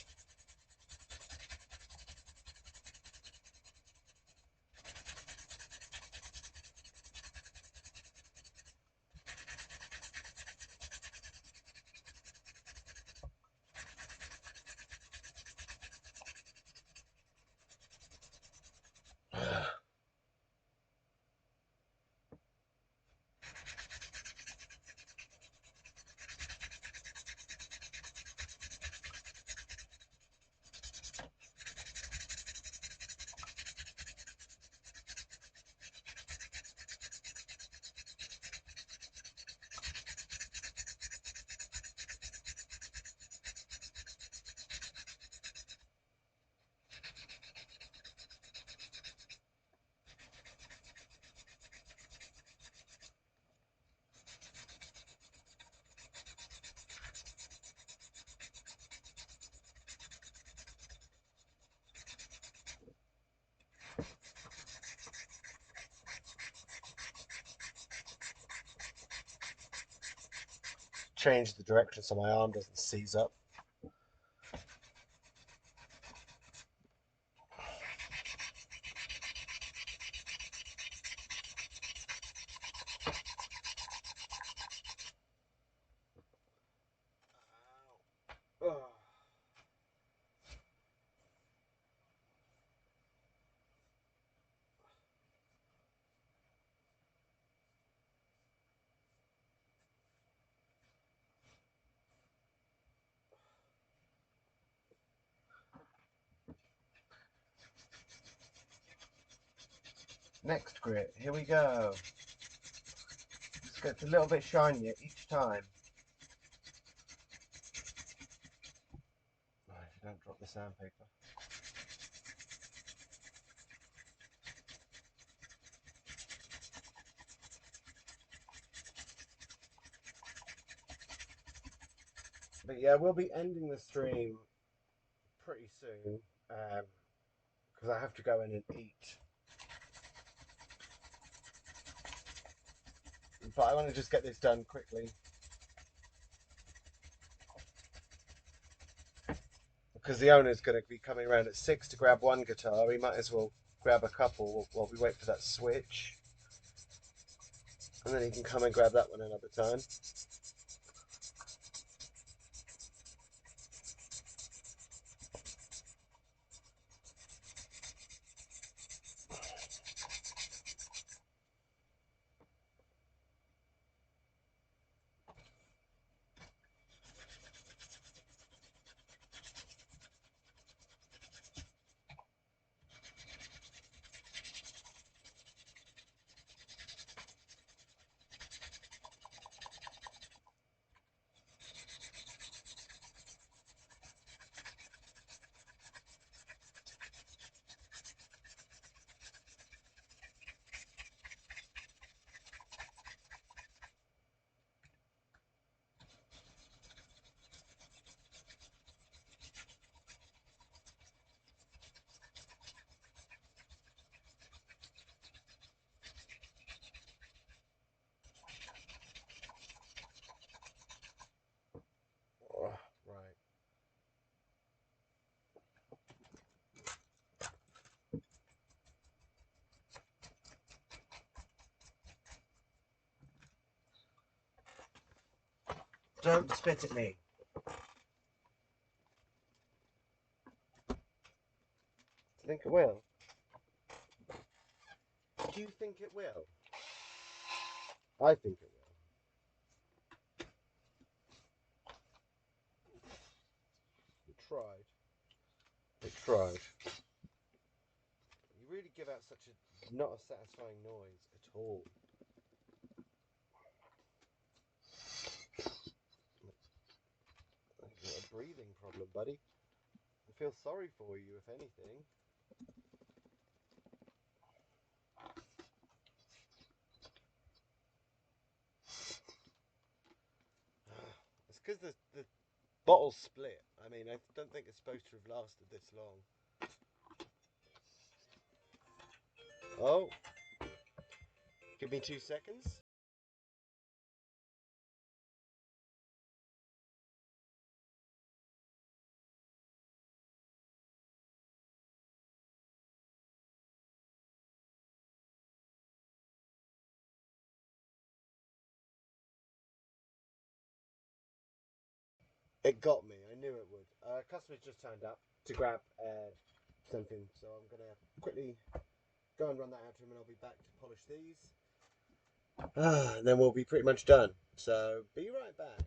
Change the direction so my arm doesn't seize up. Oh. Next grit, here we go. Just gets a little bit shinier each time. Oh, if you don't drop the sandpaper. But yeah, we'll be ending the stream pretty soon because I have to go in and eat. But I want to just get this done quickly. Because the owner's going to be coming around at 6 to grab one guitar. We might as well grab a couple while we wait for that switch. And then he can come and grab that one another time. Don't spit at me. Do you think it will? Do you think it will? I think it will. It tried. It tried. You really give out such a not a satisfying noise at all. You've got a breathing problem, buddy. I feel sorry for you, if anything. It's because the bottle's split. I mean, I don't think it's supposed to have lasted this long. Oh, give me 2 seconds. It got me. I knew it would. Customer's just turned up to grab something, so I'm gonna quickly go and run that out to him, and I'll be back to polish these. And then we'll be pretty much done. So be right back.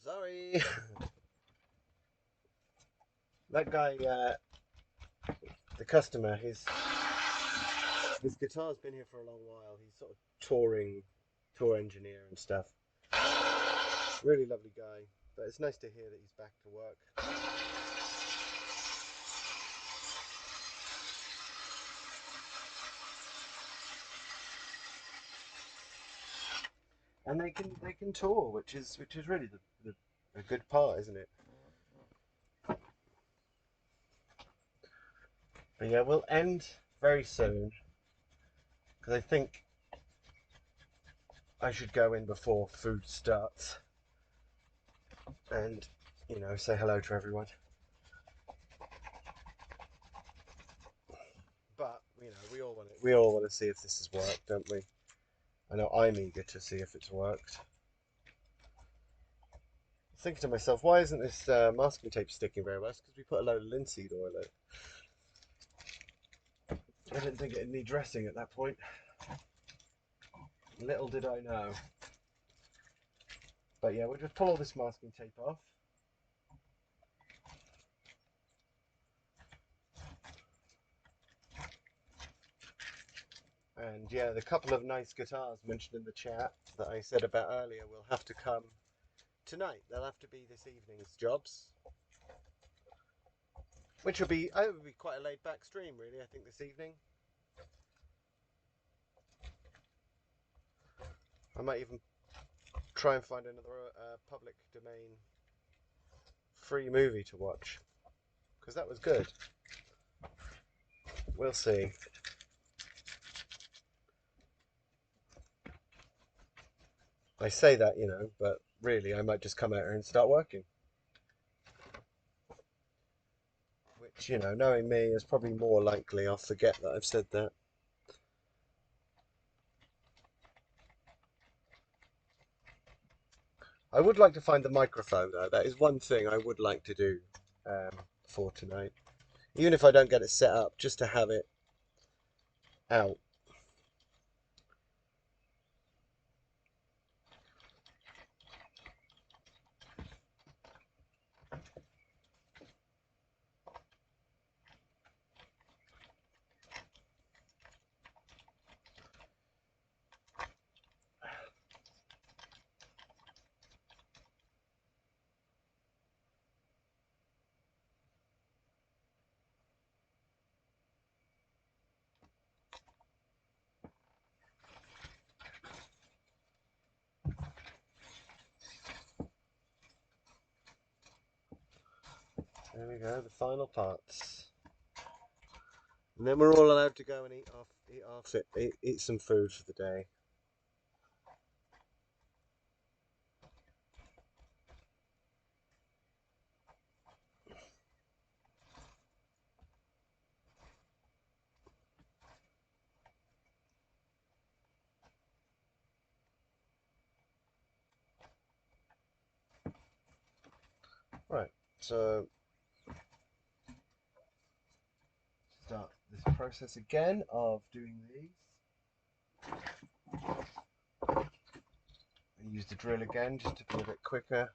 Sorry. That guy, the customer, his guitar's been here for a long while. He's sort of tour engineer and stuff. Really lovely guy. But it's nice to hear that he's back to work. And they can tour, which is really a good part, isn't it? But yeah, we'll end very soon because I think I should go in before food starts and say hello to everyone. But we all want to see if this has worked, don't we? I know I'm eager to see if it's worked. Thinking to myself, why isn't this masking tape sticking very well? It's because we put a load of linseed oil in. I didn't think it'd need dressing at that point. Little did I know. But yeah, we'll just pull all this masking tape off. And yeah, the couple of nice guitars mentioned in the chat that I said about earlier will have to come tonight. They'll have to be this evening's jobs. Which will be quite a laid back stream, really, I think, this evening. I might even try and find another public domain free movie to watch, because that was good. We'll see. I say that, but really I might just come out here and start working. Which, knowing me, is probably more likely I'll forget that I've said that. I would like to find the microphone, though. That is one thing I would like to do for tonight. Even if I don't get it set up, just to have it out. There we go, the final parts. And then we're all allowed to go and eat some food for the day. Right, so start this process again of doing these. I use the drill again just to be a bit quicker.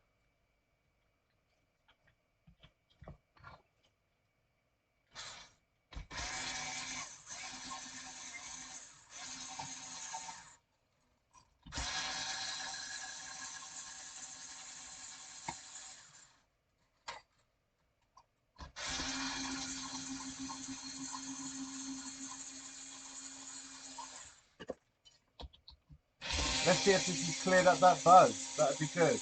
Let's see if this has cleared up that buzz. That'd be good.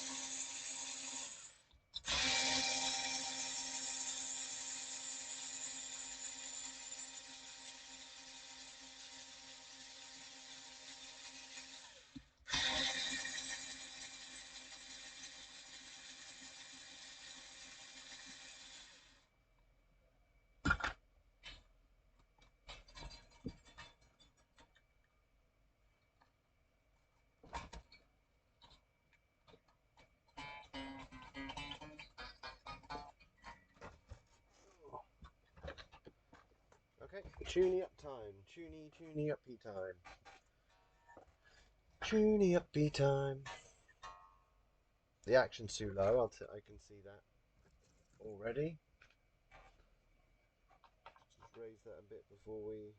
Okay, tuning up time. Tuning uppy time. Tuning uppy time. The action's too low. I can see that already. Just raise that a bit before we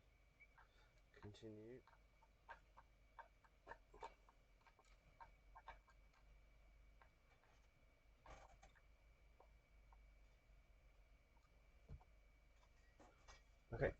continue. Okay.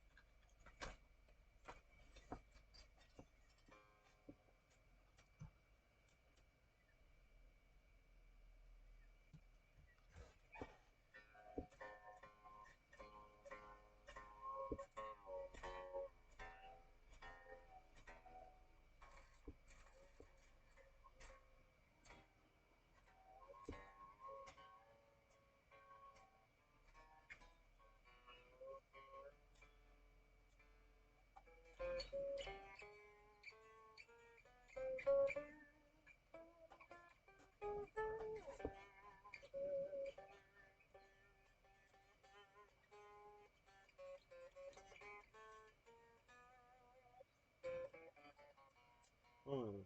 Hmm.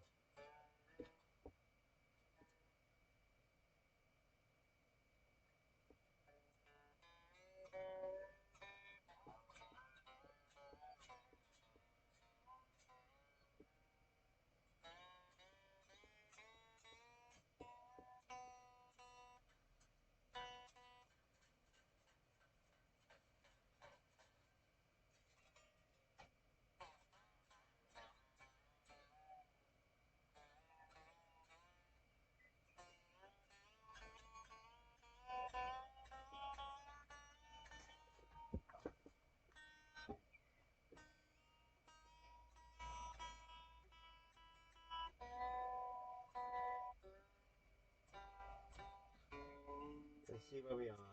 Let's see where we are.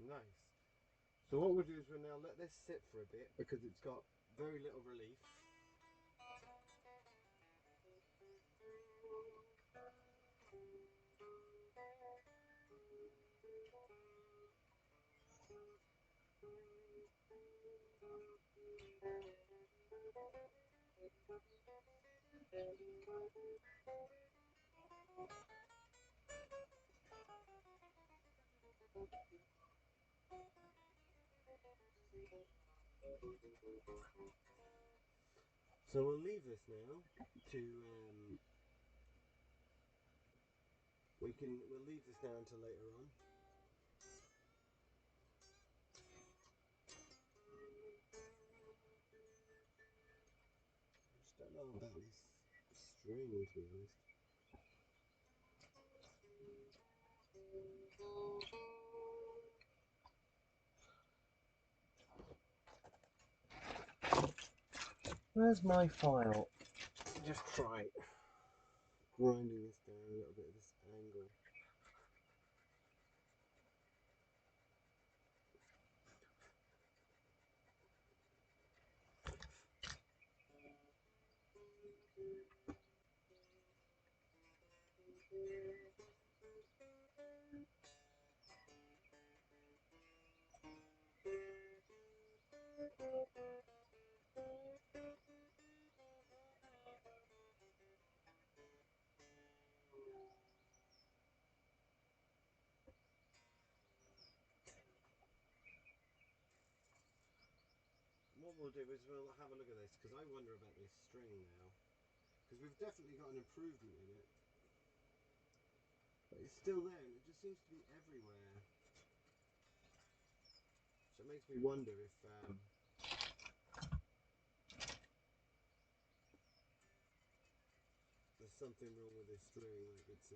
Nice. So what we'll do is we'll now let this sit for a bit because it's got very little relief. So we'll leave this now to we'll leave this now until later on. I just don't know about this string, to be honest. Where's my file? Just try grinding this down a little bit at this angle. what we'll do is we'll have a look at this, because I wonder about this string now. Because we've definitely got an improvement in it. But it's still there, and it just seems to be everywhere. So it makes me wonder if there's something wrong with this string, like it's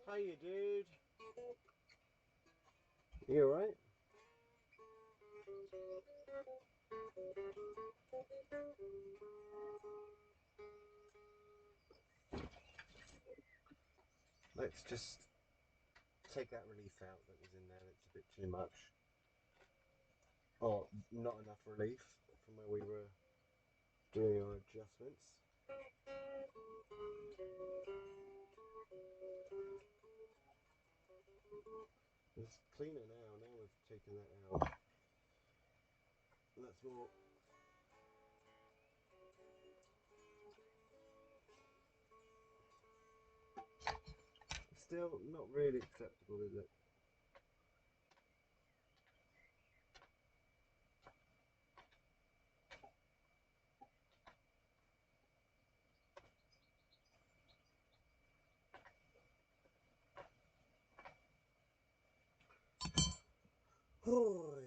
Hiya, dude. You alright? Let's just take that relief out that was in there. It's a bit too much. Or not enough relief from where we were doing our adjustments. It's cleaner now. Now we've taken that out. That's more. Still not really acceptable, is it? Hoy.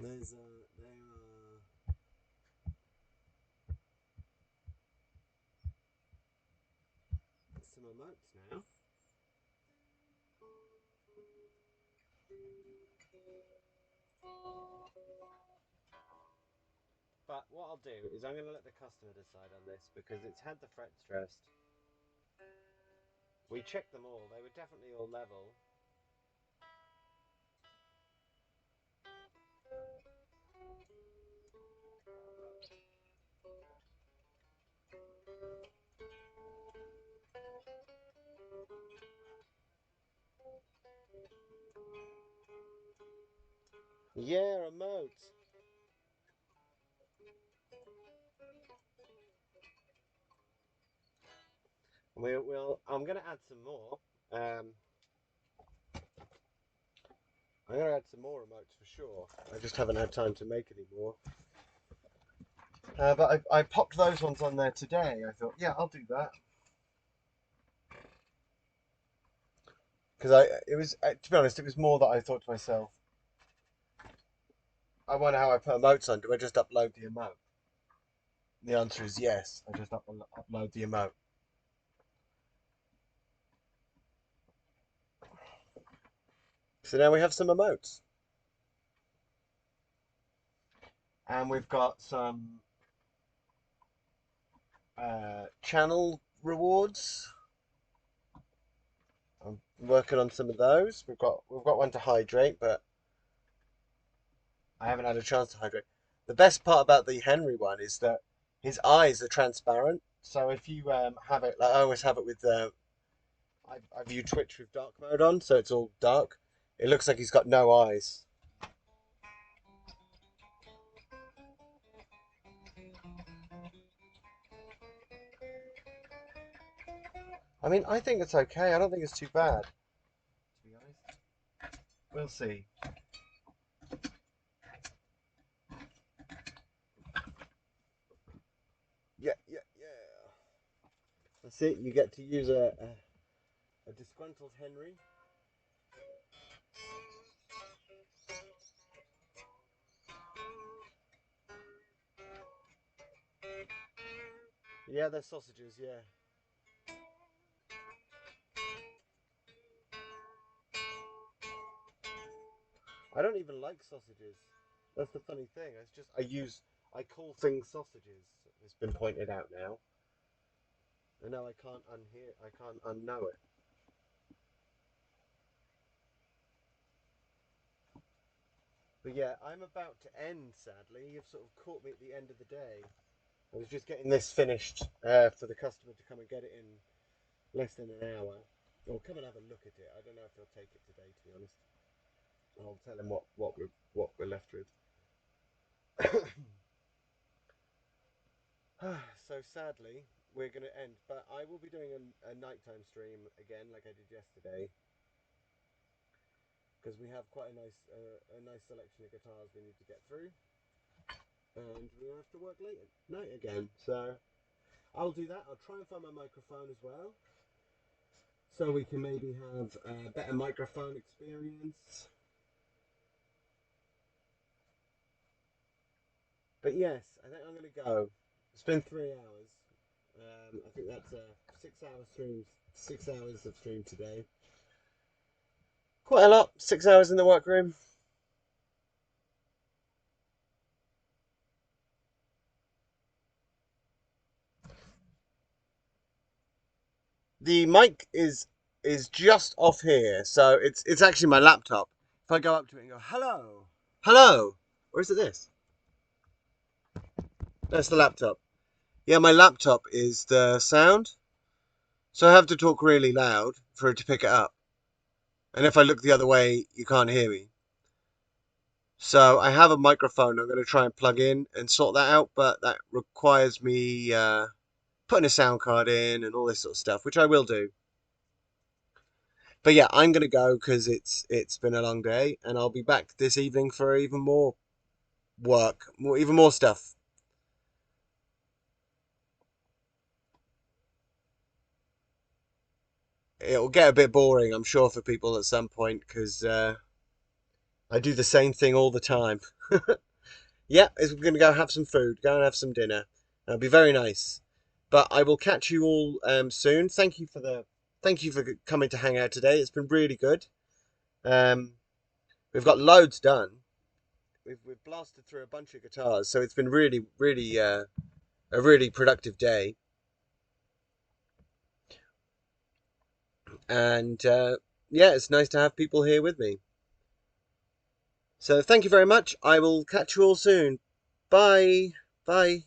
There are some emotes now. But what I'll do is I'm going to let the customer decide on this, because it's had the fret stressed. We checked them all. They were definitely all level. Yeah, emote. I'm going to add some more. I'm going to add some more emotes for sure. I just haven't had time to make any more. But I popped those ones on there today. I thought, yeah, I'll do that. Because to be honest, it was more that I thought to myself, I wonder how I put emotes on. Do I just upload the emote? The answer is yes. I just upload the emote. So now we have some emotes. And we've got some channel rewards. I'm working on some of those. We've got one to hydrate, but I haven't had a chance to hydrate. The best part about the Henry one is that his eyes are transparent. So if you have it, like I always have it with I view Twitch with dark mode on, so it's all dark. It looks like he's got no eyes. I mean, I think it's okay. I don't think it's too bad, to be honest. We'll see. Yeah, yeah, yeah. That's it. You get to use a disgruntled Henry. Yeah, they're sausages, yeah. I don't even like sausages. That's the funny thing. It's just I call things sausages. It's been pointed out now. And now I can't unknow it. But yeah, I'm about to end, sadly. You've sort of caught me at the end of the day. I was just getting this finished for the customer to come and get it in less than an hour. Or come and have a look at it. I don't know if he'll take it today, to be honest. I'll tell him what we're left with. So sadly, we're going to end. But I will be doing a nighttime stream again, like I did yesterday, because we have quite a nice selection of guitars we need to get through, and we'll have to work late at night again. So I'll do that. I'll try and find my microphone as well, so we can maybe have a better microphone experience. But yes, I think I'm going to go. It's been 3 hours. I think that's a 6 hour stream. 6 hours of stream today. Quite a lot. 6 hours in the workroom. The mic is just off here, so it's actually my laptop. If I go up to it and go hello, hello, or is it this? That's the laptop. Yeah, my laptop is the sound, so I have to talk really loud for it to pick it up. And if I look the other way, you can't hear me. So I have a microphone I'm going to try and plug in and sort that out, but that requires me putting a sound card in and all this sort of stuff, which I will do. But yeah, I'm going to go because it's been a long day, and I'll be back this evening for even more work, even more stuff. It'll get a bit boring, I'm sure, for people at some point because I do the same thing all the time. Yeah, we're going to go have some food, go and have some dinner. It'll be very nice. But I will catch you all soon. Thank you for coming to hang out today. It's been really good. Um, we've got loads done. We've blasted through a bunch of guitars, so it's been really a really productive day. And yeah, it's nice to have people here with me. So thank you very much. I will catch you all soon. Bye. Bye.